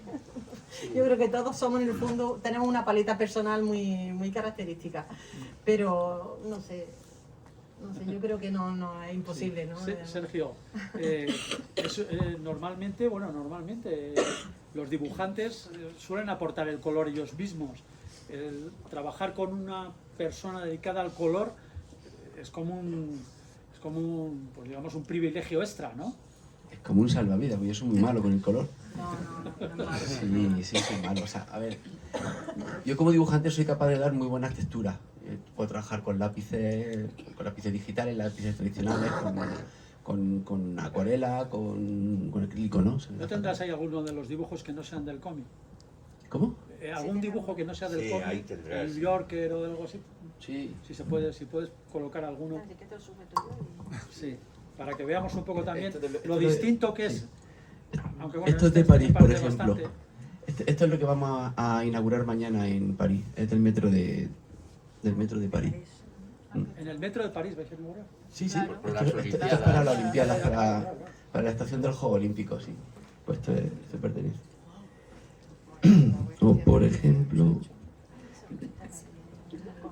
Yo creo que todos somos en el fondo, tenemos una paleta personal muy característica, pero no sé, yo creo que no es imposible, ¿no? Sergio, normalmente los dibujantes suelen aportar el color ellos mismos. El trabajar con una persona dedicada al color es como pues digamos un privilegio extra, ¿no? Es como un salvavidas, porque yo soy muy malo con el color. No. Sí, soy malo. O sea, a ver, yo como dibujante soy capaz de dar muy buenas texturas. Puedo trabajar con lápices digitales, lápices tradicionales, con acuarela, con acrílico, ¿no? ¿No tendrás ahí alguno de los dibujos que no sean del cómic? ¿Cómo? ¿Algún dibujo que no sea del Sí, cómic? ahí tendrás. El Yorker o algo así. Sí. Si puedes colocar alguno. Sí, para que veamos un poco también lo distinto que es. Aunque, bueno, Esto es de este París, me por parece ejemplo. bastante. Esto es lo que vamos a inaugurar mañana en París. Es del metro de París. En el metro de París vais a inaugurar. Sí, Por las esto es Olimpiadas. para las Olimpiadas, para la estación del Juego Olímpico, sí. Pues esto pertenece. O por ejemplo...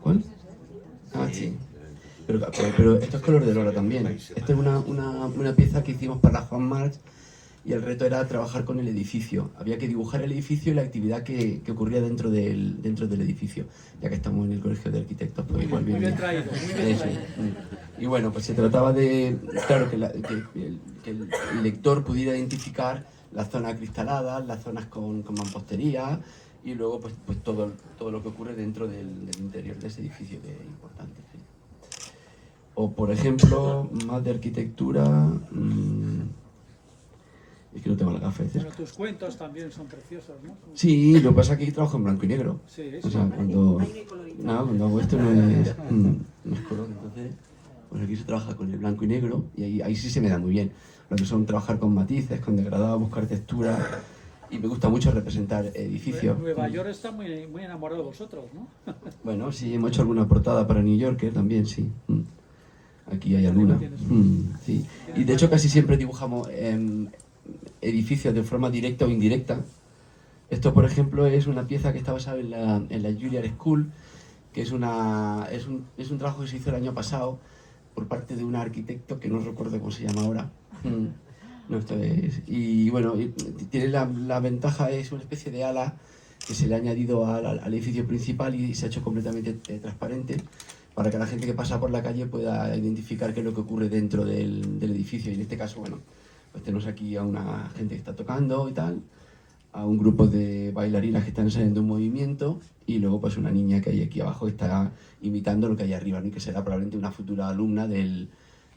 ¿Cuál? Ah, sí. Pero esto es color de lora también. Esta es una pieza que hicimos para Juan March y el reto era trabajar con el edificio. Había que dibujar el edificio y la actividad que ocurría dentro del edificio. Ya que estamos en el Colegio de Arquitectos, pues igual Muy bien bien. traído, muy bien Eso. traído. Y bueno, pues se trataba de, claro, que el lector pudiera identificar las zonas cristaladas, las zonas con mampostería y luego pues todo lo que ocurre dentro del interior de ese edificio, que es importante. Sí. O por ejemplo, más de arquitectura... es que no tengo la gafa de cerca. Bueno, tus cuentos también son preciosos, ¿no? Sí, lo que pasa es que aquí trabajo en blanco y negro. Sí, O sea, cuando hago esto no es color, entonces pues aquí se trabaja con el blanco y negro y ahí sí se me da muy bien. Lo que son trabajar con matices, con degradado, buscar textura y me gusta mucho representar edificios. Nueva York está muy enamorado de vosotros, ¿no? Bueno, sí, hemos hecho alguna portada para New Yorker también, sí. Aquí hay alguna. Sí. Y de hecho casi siempre dibujamos edificios de forma directa o indirecta. Esto, por ejemplo, es una pieza que está basada en la Juilliard School, que es un trabajo que se hizo el año pasado por parte de un arquitecto que no recuerdo cómo se llama ahora. No, esto es... Y bueno, tiene la ventaja, es una especie de ala que se le ha añadido al edificio principal y se ha hecho completamente transparente para que la gente que pasa por la calle pueda identificar qué es lo que ocurre dentro del edificio. Y en este caso, bueno, pues tenemos aquí a una gente que está tocando y tal, a un grupo de bailarinas que están saliendo un movimiento y luego pues una niña que hay aquí abajo que está imitando lo que hay arriba, ¿no? Y que será probablemente una futura alumna de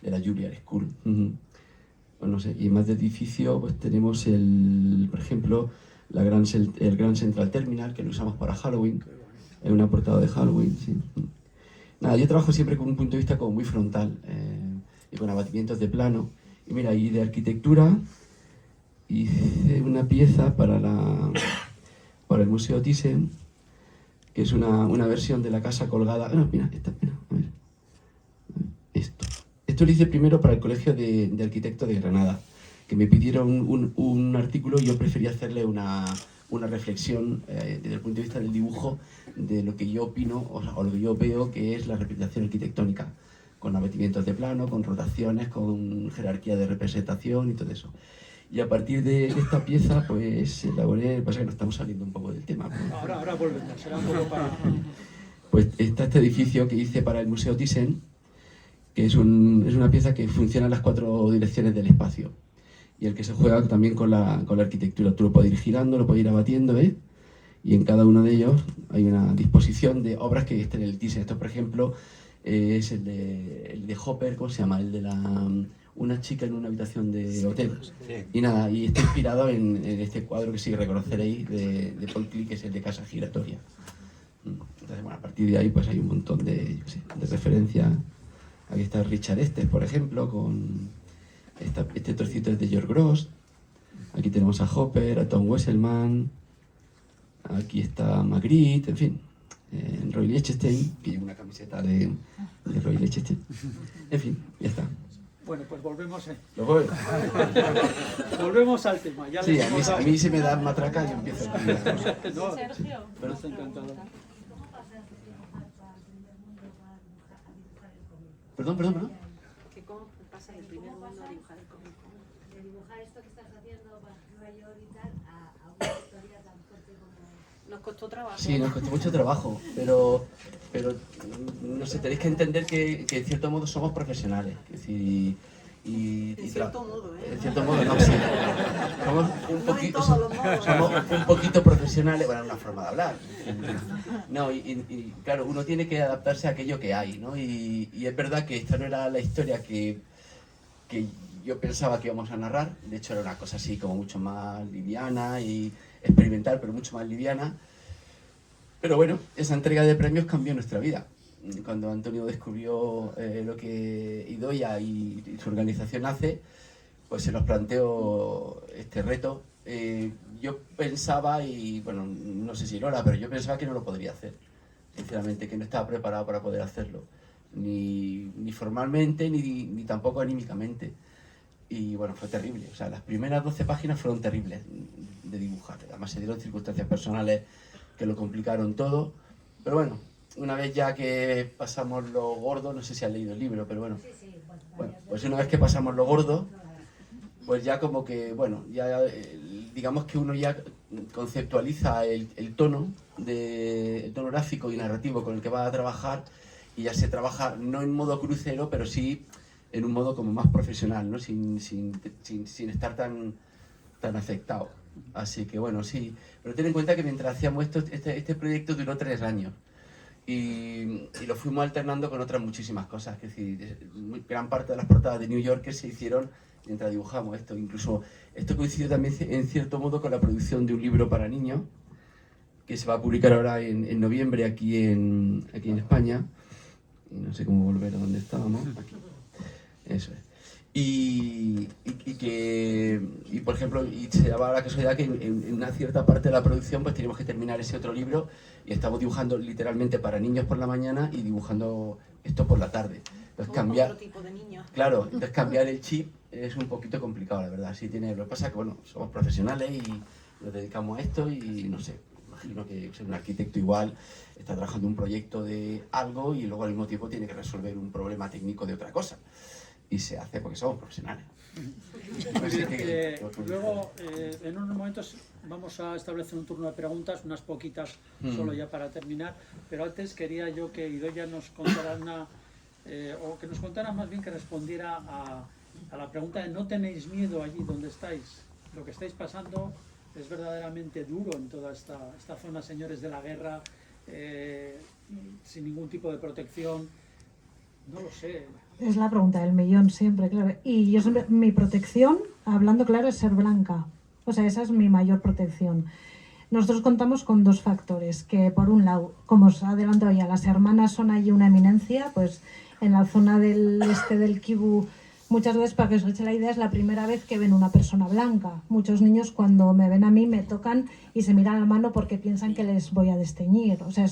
la Juilliard School. Bueno, no sé, y más de edificio pues tenemos por ejemplo, el Grand Central Terminal, que lo usamos para Halloween, es una portada de Halloween, sí. Nada, yo trabajo siempre con un punto de vista como muy frontal y con abatimientos de plano. Y mira, y de arquitectura hice una pieza para el Museo Thyssen, que es una versión de la casa colgada. No, mira, a ver. Esto lo hice primero para el Colegio de Arquitectos de Granada, que me pidieron un artículo y yo prefería hacerle una reflexión desde el punto de vista del dibujo de lo que yo opino o lo que yo veo que es la representación arquitectónica, con abatimientos de plano, con rotaciones, con jerarquía de representación y todo eso. Y a partir de esta pieza, pues elaboré, pasa que nos estamos saliendo un poco del tema. Pero, Ahora volvemos, será un poco para... pues está este edificio que hice para el Museo Thyssen, que es una pieza que funciona en las 4 direcciones del espacio. Y el que se juega también con la arquitectura. Tú lo puedes ir girando, lo puedes ir abatiendo, ¿ves? Y en cada uno de ellos hay una disposición de obras que estén en el Thyssen. Esto, por ejemplo, es el de Hopper, ¿cómo se llama? El de una chica en una habitación de hotel. Y nada, y está inspirado en este cuadro que sí reconoceréis de Paul Klee, que es el de Casa Giratoria. Entonces, bueno, a partir de ahí pues hay un montón de referencias. Aquí está Richard Estes, por ejemplo, con este trocito es de George Grosz. Aquí tenemos a Hopper, a Tom Wesselmann. Aquí está Magritte, en fin. Roy Lichtenstein, que lleva una camiseta de Roy Lichtenstein. En fin, ya está. Bueno, pues volvemos, ¿Lo voy? volvemos al tema. Ya Sí, les a hemos dado- mí se me da matraca y yo empiezo a escribir. No, Sergio. pero está encantado. Perdón. ¿Que cómo pasa del primer mundo a dibujar el cómic? De dibujar esto que estás haciendo para Nueva York y tal a una historia tan fuerte como... Nos costó trabajo. Sí, nos costó mucho trabajo, pero no sé, tenéis que entender que en cierto modo somos profesionales. Es decir, En cierto modo, ¿eh? En cierto modo, no, sí. Somos un No en poquito, todos los modos. somos un poquito profesionales, bueno, una forma de hablar. No, y claro, uno tiene que adaptarse a aquello que hay, ¿no? Y es verdad que esta no era la historia que yo pensaba que íbamos a narrar. De hecho, era una cosa así como mucho más liviana y experimental, pero mucho más liviana. Pero bueno, esa entrega de premios cambió nuestra vida. Cuando Antonio descubrió lo que Idoia y su organización hace, pues se nos planteó este reto. Yo pensaba, y bueno, no sé si Lola, pero yo pensaba que no lo podría hacer, sinceramente, que no estaba preparado para poder hacerlo, ni formalmente, ni tampoco anímicamente. Y bueno, fue terrible. O sea, las primeras 12 páginas fueron terribles de dibujar. Además se dieron circunstancias personales que lo complicaron todo. Pero bueno, una vez ya que pasamos lo gordo, no sé si has leído el libro, pero bueno. Bueno, pues una vez que pasamos lo gordo, pues ya como que, bueno, ya digamos que uno ya conceptualiza el tono gráfico y narrativo con el que va a trabajar, y ya se trabaja no en modo crucero, pero sí en un modo como más profesional, ¿no? Sin estar tan afectado. Así que bueno, sí. Pero ten en cuenta que mientras hacíamos este proyecto duró 3 años. Y lo fuimos alternando con otras muchísimas cosas. Es decir, gran parte de las portadas de New Yorker se hicieron mientras dibujamos esto. Incluso esto coincidió también en cierto modo con la producción de un libro para niños que se va a publicar ahora en noviembre aquí en España. Y no sé cómo volver a donde estábamos. Aquí. Eso es. Y por ejemplo, se daba la casualidad que en una cierta parte de la producción pues teníamos que terminar ese otro libro, y estamos dibujando literalmente para niños por la mañana y dibujando esto por la tarde. Entonces cambiar, Otro tipo de niños. claro, entonces cambiar el chip es un poquito complicado, la verdad. Sí tiene, lo que pasa es que bueno, somos profesionales y nos dedicamos a esto, y no sé, imagino que un arquitecto igual está trabajando un proyecto de algo y luego al mismo tiempo tiene que resolver un problema técnico de otra cosa. Y se hace porque somos profesionales. Así que, Luego, en unos momentos vamos a establecer un turno de preguntas, unas poquitas solo ya para terminar, pero antes quería yo que Idoia nos contara o que nos contara más bien, que respondiera a la pregunta de ¿no tenéis miedo allí donde estáis? Lo que estáis pasando es verdaderamente duro en toda esta zona, señores de la guerra, sin ningún tipo de protección. No lo sé. Es la pregunta del millón siempre, claro. Y yo siempre, mi protección, hablando claro, es ser blanca. O sea, esa es mi mayor protección. Nosotros contamos con 2 factores, que por un lado, como os adelanto ya, las hermanas son allí una eminencia, pues en la zona del este del Kivu, muchas veces, para que os eche la idea, es la primera vez que ven una persona blanca. Muchos niños cuando me ven a mí me tocan y se miran la mano porque piensan que les voy a desteñir. O sea,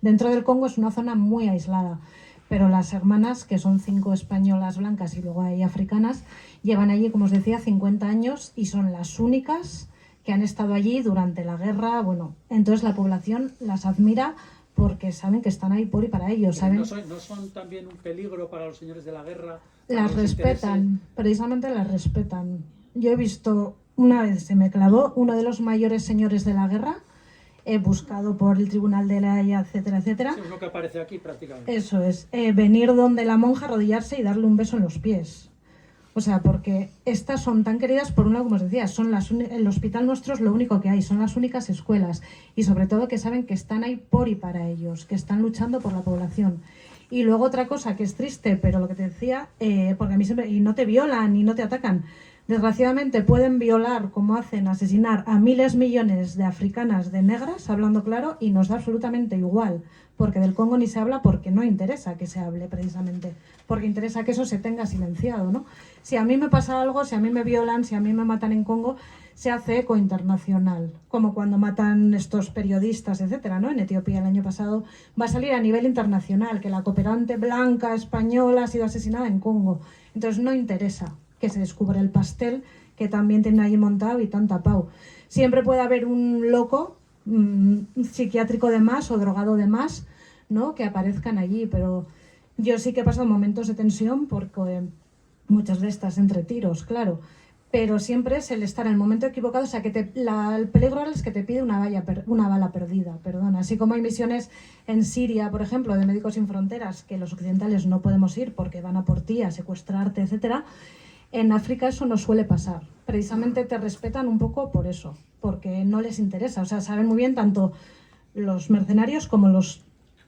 dentro del Congo es una zona muy aislada. Pero las hermanas, que son 5 españolas blancas y luego hay africanas, llevan allí, como os decía, 50 años y son las únicas que han estado allí durante la guerra. Bueno, entonces la población las admira porque saben que están ahí por y para ellos. ¿Saben? ¿No son también un peligro para los señores de la guerra? Las respetan, precisamente las respetan. Yo he visto una vez se me clavó uno de los mayores señores de la guerra, buscado por el Tribunal de la Haya, etcétera, etcétera. Sí, uno que aparece aquí prácticamente. Eso es, venir donde la monja, arrodillarse y darle un beso en los pies. O sea, porque estas son tan queridas, por un lado, como os decía, son el hospital nuestro es lo único que hay, son las únicas escuelas. Y sobre todo que saben que están ahí por y para ellos, que están luchando por la población. Y luego otra cosa que es triste, pero lo que te decía, porque a mí siempre, y no te violan y no te atacan. Desgraciadamente pueden violar, como hacen, asesinar a miles, millones de africanas, de negras, hablando claro, y nos da absolutamente igual, porque del Congo ni se habla porque no interesa que se hable precisamente, porque interesa que eso se tenga silenciado, ¿no? Si a mí me pasa algo, si a mí me violan, si a mí me matan en Congo, se hace eco internacional, como cuando matan estos periodistas, etcétera, ¿no? En Etiopía el año pasado va a salir a nivel internacional que la cooperante blanca española ha sido asesinada en Congo, entonces no interesa que se descubra el pastel que también tienen allí montado y tan tapado. Siempre puede haber un loco psiquiátrico de más o drogado de más, ¿no? Que aparezcan allí, pero yo sí que he pasado momentos de tensión porque muchas de estas entre tiros, claro, pero siempre es el estar en el momento equivocado, o sea, que el peligro es que te pide una bala perdida, perdón. Así como hay misiones en Siria, por ejemplo, de Médicos Sin Fronteras, que los occidentales no podemos ir porque van a por ti, a secuestrarte, etcétera. En África eso no suele pasar. Precisamente te respetan un poco por eso, porque no les interesa. O sea, saben muy bien tanto los mercenarios como los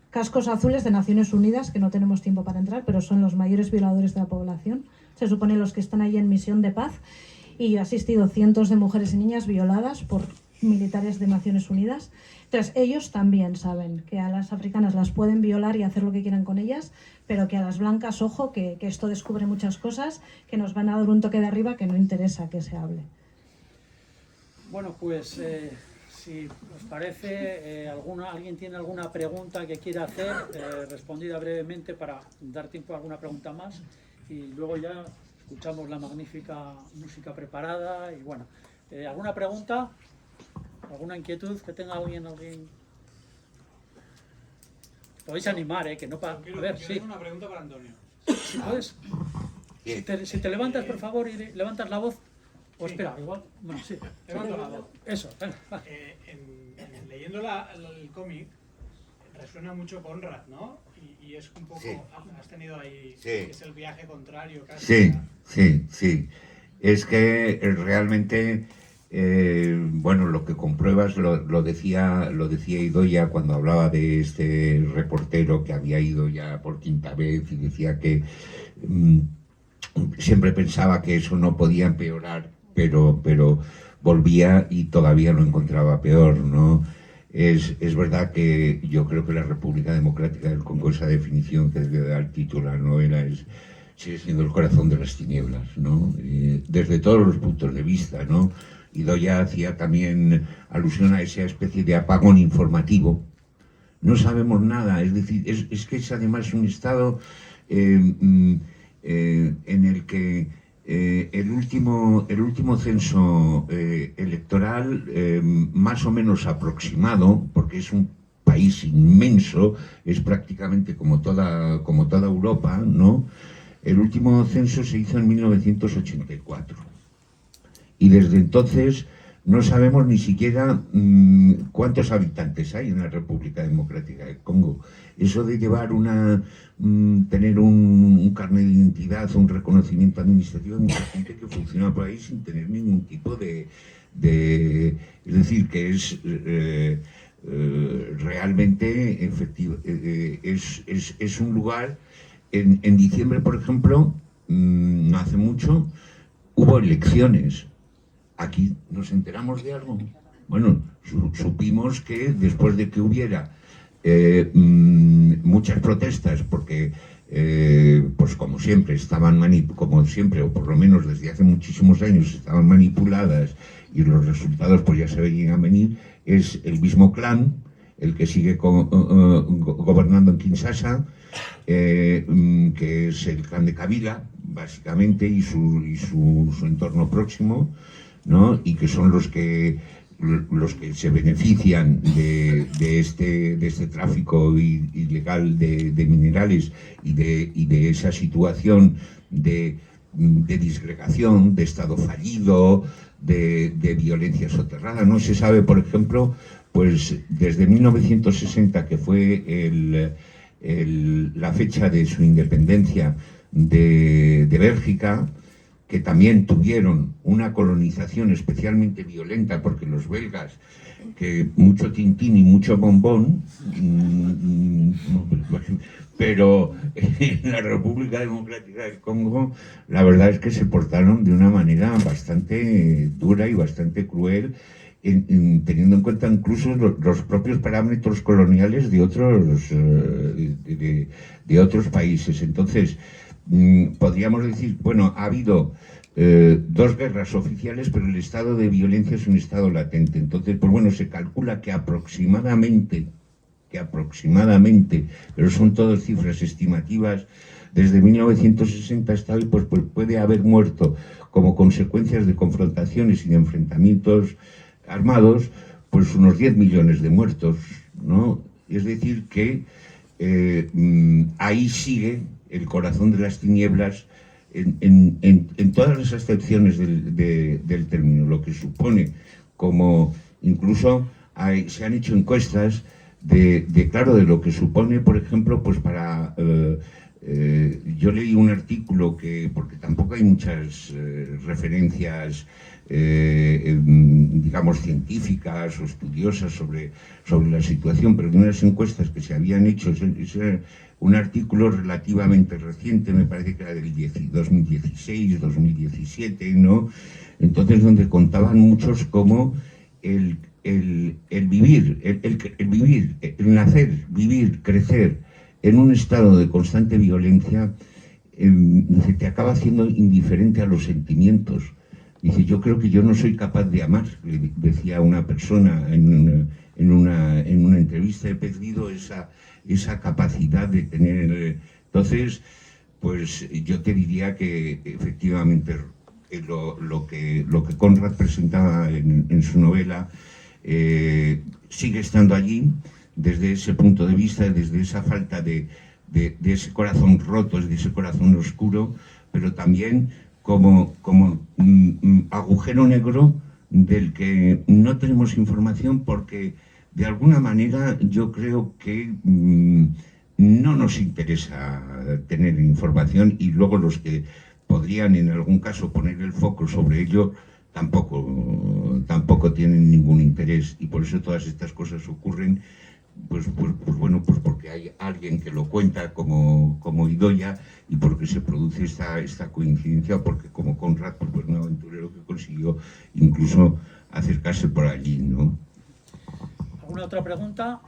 cascos azules de Naciones Unidas, que no tenemos tiempo para entrar, pero son los mayores violadores de la población. Se supone los que están ahí en misión de paz. Y yo he asistido a cientos de mujeres y niñas violadas por militares de Naciones Unidas. Entonces, ellos también saben que a las africanas las pueden violar y hacer lo que quieran con ellas, pero que a las blancas, ojo, que esto descubre muchas cosas, que nos van a dar un toque de arriba que no interesa que se hable. Bueno, pues si os parece, alguien tiene alguna pregunta que quiera hacer, respondida brevemente para dar tiempo a alguna pregunta más y luego ya escuchamos la magnífica música preparada y bueno, ¿alguna pregunta? ¿Alguna inquietud que tenga alguien? Podéis animar, que no para... A ver, sí. Tengo una pregunta para Antonio. Si puedes. Si te levantas, por favor, y levantas la voz. O espera, igual. Bueno, sí. Levanto la voz. Eso, venga. Leyendo el cómic, resuena mucho Conrad, ¿no? Y es un poco... Sí. Has tenido ahí... Sí. Es el viaje contrario casi. Sí. Es que realmente... bueno, lo que compruebas lo decía Idoia cuando hablaba de este reportero que había ido ya por quinta vez y decía que siempre pensaba que eso no podía empeorar, pero volvía y todavía lo encontraba peor, ¿no? Es verdad que yo creo que la República Democrática del Congo, esa definición que debe dar título a la novela, sigue siendo el corazón de las tinieblas, ¿no? Desde todos los puntos de vista, ¿no? Idoia hacía también alusión a esa especie de apagón informativo. No sabemos nada, es decir, es que es además un estado en el que el último censo electoral, más o menos aproximado, porque es un país inmenso, es prácticamente como toda Europa, ¿no? El último censo se hizo en 1984. Y desde entonces no sabemos ni siquiera cuántos habitantes hay en la República Democrática del Congo. Eso de llevar tener un carnet de identidad, un reconocimiento administrativo, hay mucha gente que funciona por ahí sin tener ningún tipo de es decir, que es realmente efectivo, es un lugar. En diciembre, por ejemplo, no hace mucho, hubo elecciones. Aquí nos enteramos de algo. Bueno, supimos que después de que hubiera muchas protestas, porque pues como siempre o por lo menos desde hace muchísimos años estaban manipuladas y los resultados pues ya se veían a venir, es el mismo clan el que sigue gobernando en Kinshasa, que es el clan de Kabila, básicamente, y su entorno próximo, ¿no? Y que son los que se benefician de este tráfico ilegal de minerales y de esa situación de disgregación, de Estado fallido, de violencia soterrada. No se sabe, por ejemplo, pues desde 1960, que fue la fecha de su independencia de Bélgica, que también tuvieron una colonización especialmente violenta, porque los belgas, que mucho tintín y mucho bombón, pero en la República Democrática del Congo la verdad es que se portaron de una manera bastante dura y bastante cruel, teniendo en cuenta incluso los propios parámetros coloniales de otros países. Entonces, podríamos decir, bueno, ha habido dos guerras oficiales, pero el estado de violencia es un estado latente. Entonces, pues bueno, se calcula que aproximadamente, pero son todas cifras estimativas, desde 1960 hasta hoy, pues puede haber muerto como consecuencias de confrontaciones y de enfrentamientos armados, pues unos 10 millones de muertos, ¿no? Es decir que ahí sigue el corazón de las tinieblas en todas las acepciones del término, lo que supone, como incluso se han hecho encuestas de lo que supone, por ejemplo, pues para... yo leí un artículo porque tampoco hay muchas referencias, digamos, científicas o estudiosas sobre la situación, pero de unas encuestas que se habían hecho, un artículo relativamente reciente, me parece que era del 2016, 2017, ¿no? Entonces, donde contaban muchos cómo el vivir, el nacer, vivir, crecer en un estado de constante violencia, te acaba haciendo indiferente a los sentimientos. Dice, yo creo que yo no soy capaz de amar, le decía una persona en una entrevista, he perdido esa capacidad de tener. Entonces, pues yo te diría que efectivamente lo que Conrad presentaba en su novela sigue estando allí, desde ese punto de vista, desde esa falta de ese corazón roto, de ese corazón oscuro, pero también como agujero negro del que no tenemos información, porque de alguna manera yo creo que no nos interesa tener información, y luego los que podrían en algún caso poner el foco sobre ello tampoco tienen ningún interés, y por eso todas estas cosas ocurren. Pues bueno, pues porque hay alguien que lo cuenta como Idoia, y porque se produce esta coincidencia, porque como Conrad, pues un aventurero que consiguió incluso acercarse por allí, ¿no? ¿Alguna otra pregunta?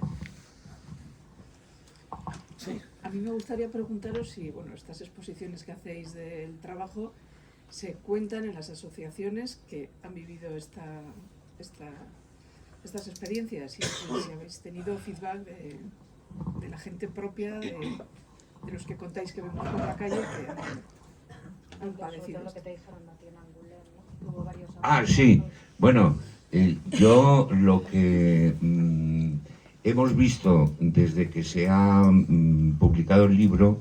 Sí. A mí me gustaría preguntaros si, bueno, estas exposiciones que hacéis del trabajo se cuentan en las asociaciones que han vivido estas experiencias, y si habéis tenido feedback de la gente propia, de los que contáis que vemos por la calle, que han padecido esto. Sí, bueno, yo lo que hemos visto desde que se ha publicado el libro,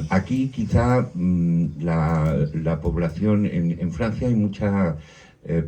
aquí quizá la población, en Francia hay mucha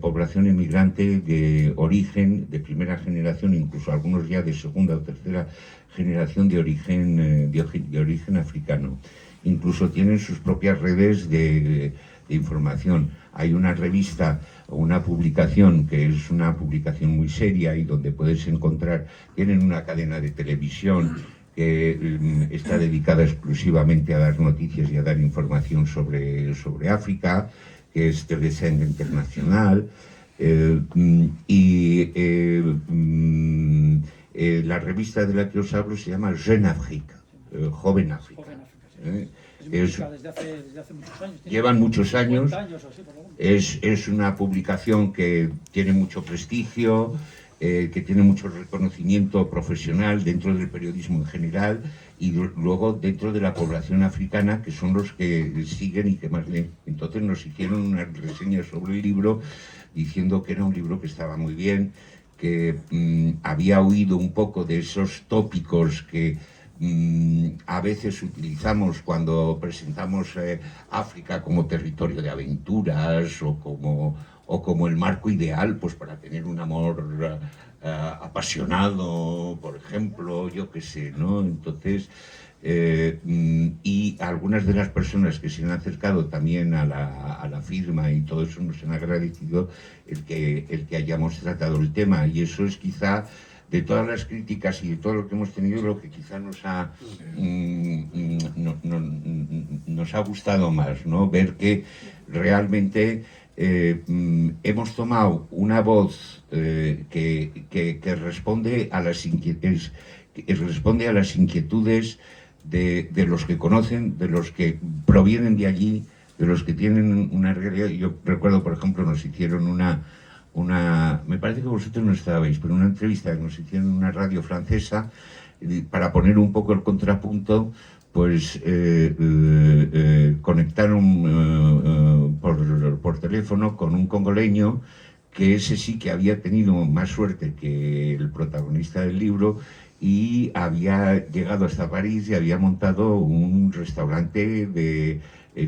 población emigrante de origen, de primera generación, incluso algunos ya de segunda o tercera generación de origen africano. Incluso tienen sus propias redes de información. Hay una revista o una publicación que es una publicación muy seria y donde puedes encontrar, tienen una cadena de televisión que está dedicada exclusivamente a dar noticias y a dar información sobre África, que es Telesend Internacional, la revista de la que os hablo se llama Jeune Afrique, Joven África. Desde hace muchos años. Llevan muchos años. 50 años o así, por lo menos. Es una publicación que tiene mucho prestigio, que tiene mucho reconocimiento profesional dentro del periodismo en general, y luego dentro de la población africana, que son los que siguen y que más leen. Entonces nos hicieron una reseña sobre el libro diciendo que era un libro que estaba muy bien, que había huido un poco de esos tópicos que a veces utilizamos cuando presentamos África como territorio de aventuras o como el marco ideal, pues para tener un amor apasionado, por ejemplo, yo qué sé, ¿no? Entonces, y algunas de las personas que se han acercado también a la firma y todo eso nos han agradecido el que hayamos tratado el tema, y eso es quizá, de todas las críticas y de todo lo que hemos tenido, lo que quizá nos ha gustado más, ¿no? Ver que realmente hemos tomado una voz que responde a las inquietudes de los que conocen, de los que provienen de allí, de los que tienen una realidad. Yo recuerdo, por ejemplo, nos hicieron me parece que vosotros no estabais, pero una entrevista que nos hicieron en una radio francesa, para poner un poco el contrapunto, pues conectaron por teléfono con un congoleño, que ese sí que había tenido más suerte que el protagonista del libro, y había llegado hasta París y había montado un restaurante de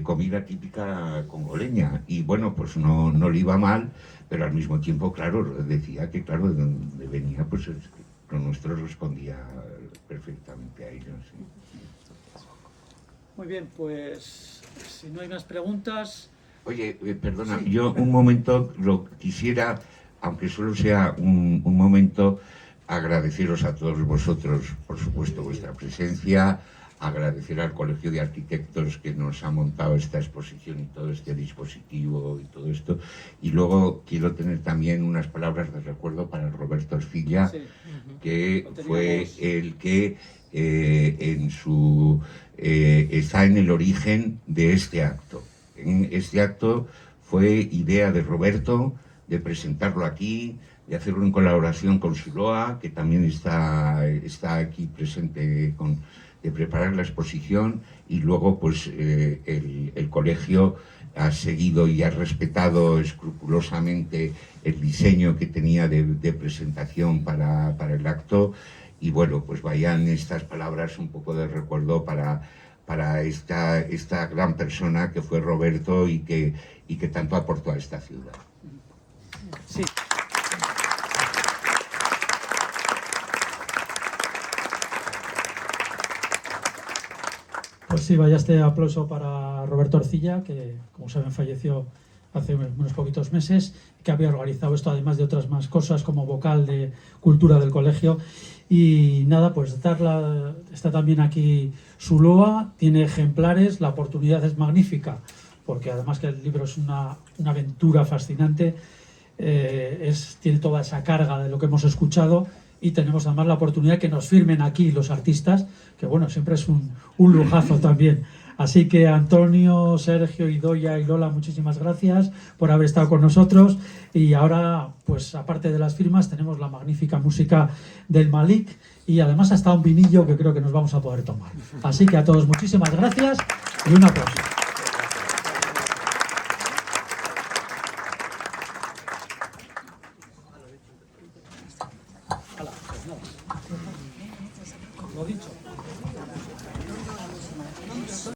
comida típica congoleña. Y bueno, pues no le iba mal, pero al mismo tiempo, claro, decía que, claro, de donde venía, pues lo nuestro respondía perfectamente a ellos. ¿Sí? Muy bien, pues si no hay más preguntas... Oye, perdona, sí. Yo un momento lo quisiera, aunque solo sea un momento, agradeceros a todos vosotros, por supuesto, vuestra presencia, agradecer al Colegio de Arquitectos que nos ha montado esta exposición y todo este dispositivo y todo esto, y luego quiero tener también unas palabras de recuerdo para Roberto Ercilla, sí. Que fue el que está en el origen de este acto. Este acto fue idea de Roberto, de presentarlo aquí, de hacerlo en colaboración con Siloa, que también está aquí presente, de preparar la exposición, y luego pues el colegio ha seguido y ha respetado escrupulosamente el diseño que tenía de presentación para el acto, y bueno, pues vayan estas palabras un poco de recuerdo para esta gran persona que fue Roberto y que tanto aportó a esta ciudad. Sí. Pues sí, vaya este aplauso para Roberto Ercilla, que como saben falleció hace unos poquitos meses, que había organizado esto, además de otras más cosas, como vocal de cultura del colegio. Y nada, pues está también aquí Zuloa, tiene ejemplares, la oportunidad es magnífica, porque además que el libro es una aventura fascinante, tiene toda esa carga de lo que hemos escuchado, y tenemos además la oportunidad que nos firmen aquí los artistas, que bueno, siempre es un lujazo también. Así que Antonio, Sergio, Idoia y Lola, muchísimas gracias por haber estado con nosotros. Y ahora, pues aparte de las firmas, tenemos la magnífica música del Malik, y además hasta un vinillo que creo que nos vamos a poder tomar. Así que a todos muchísimas gracias y un aplauso. Lo dicho.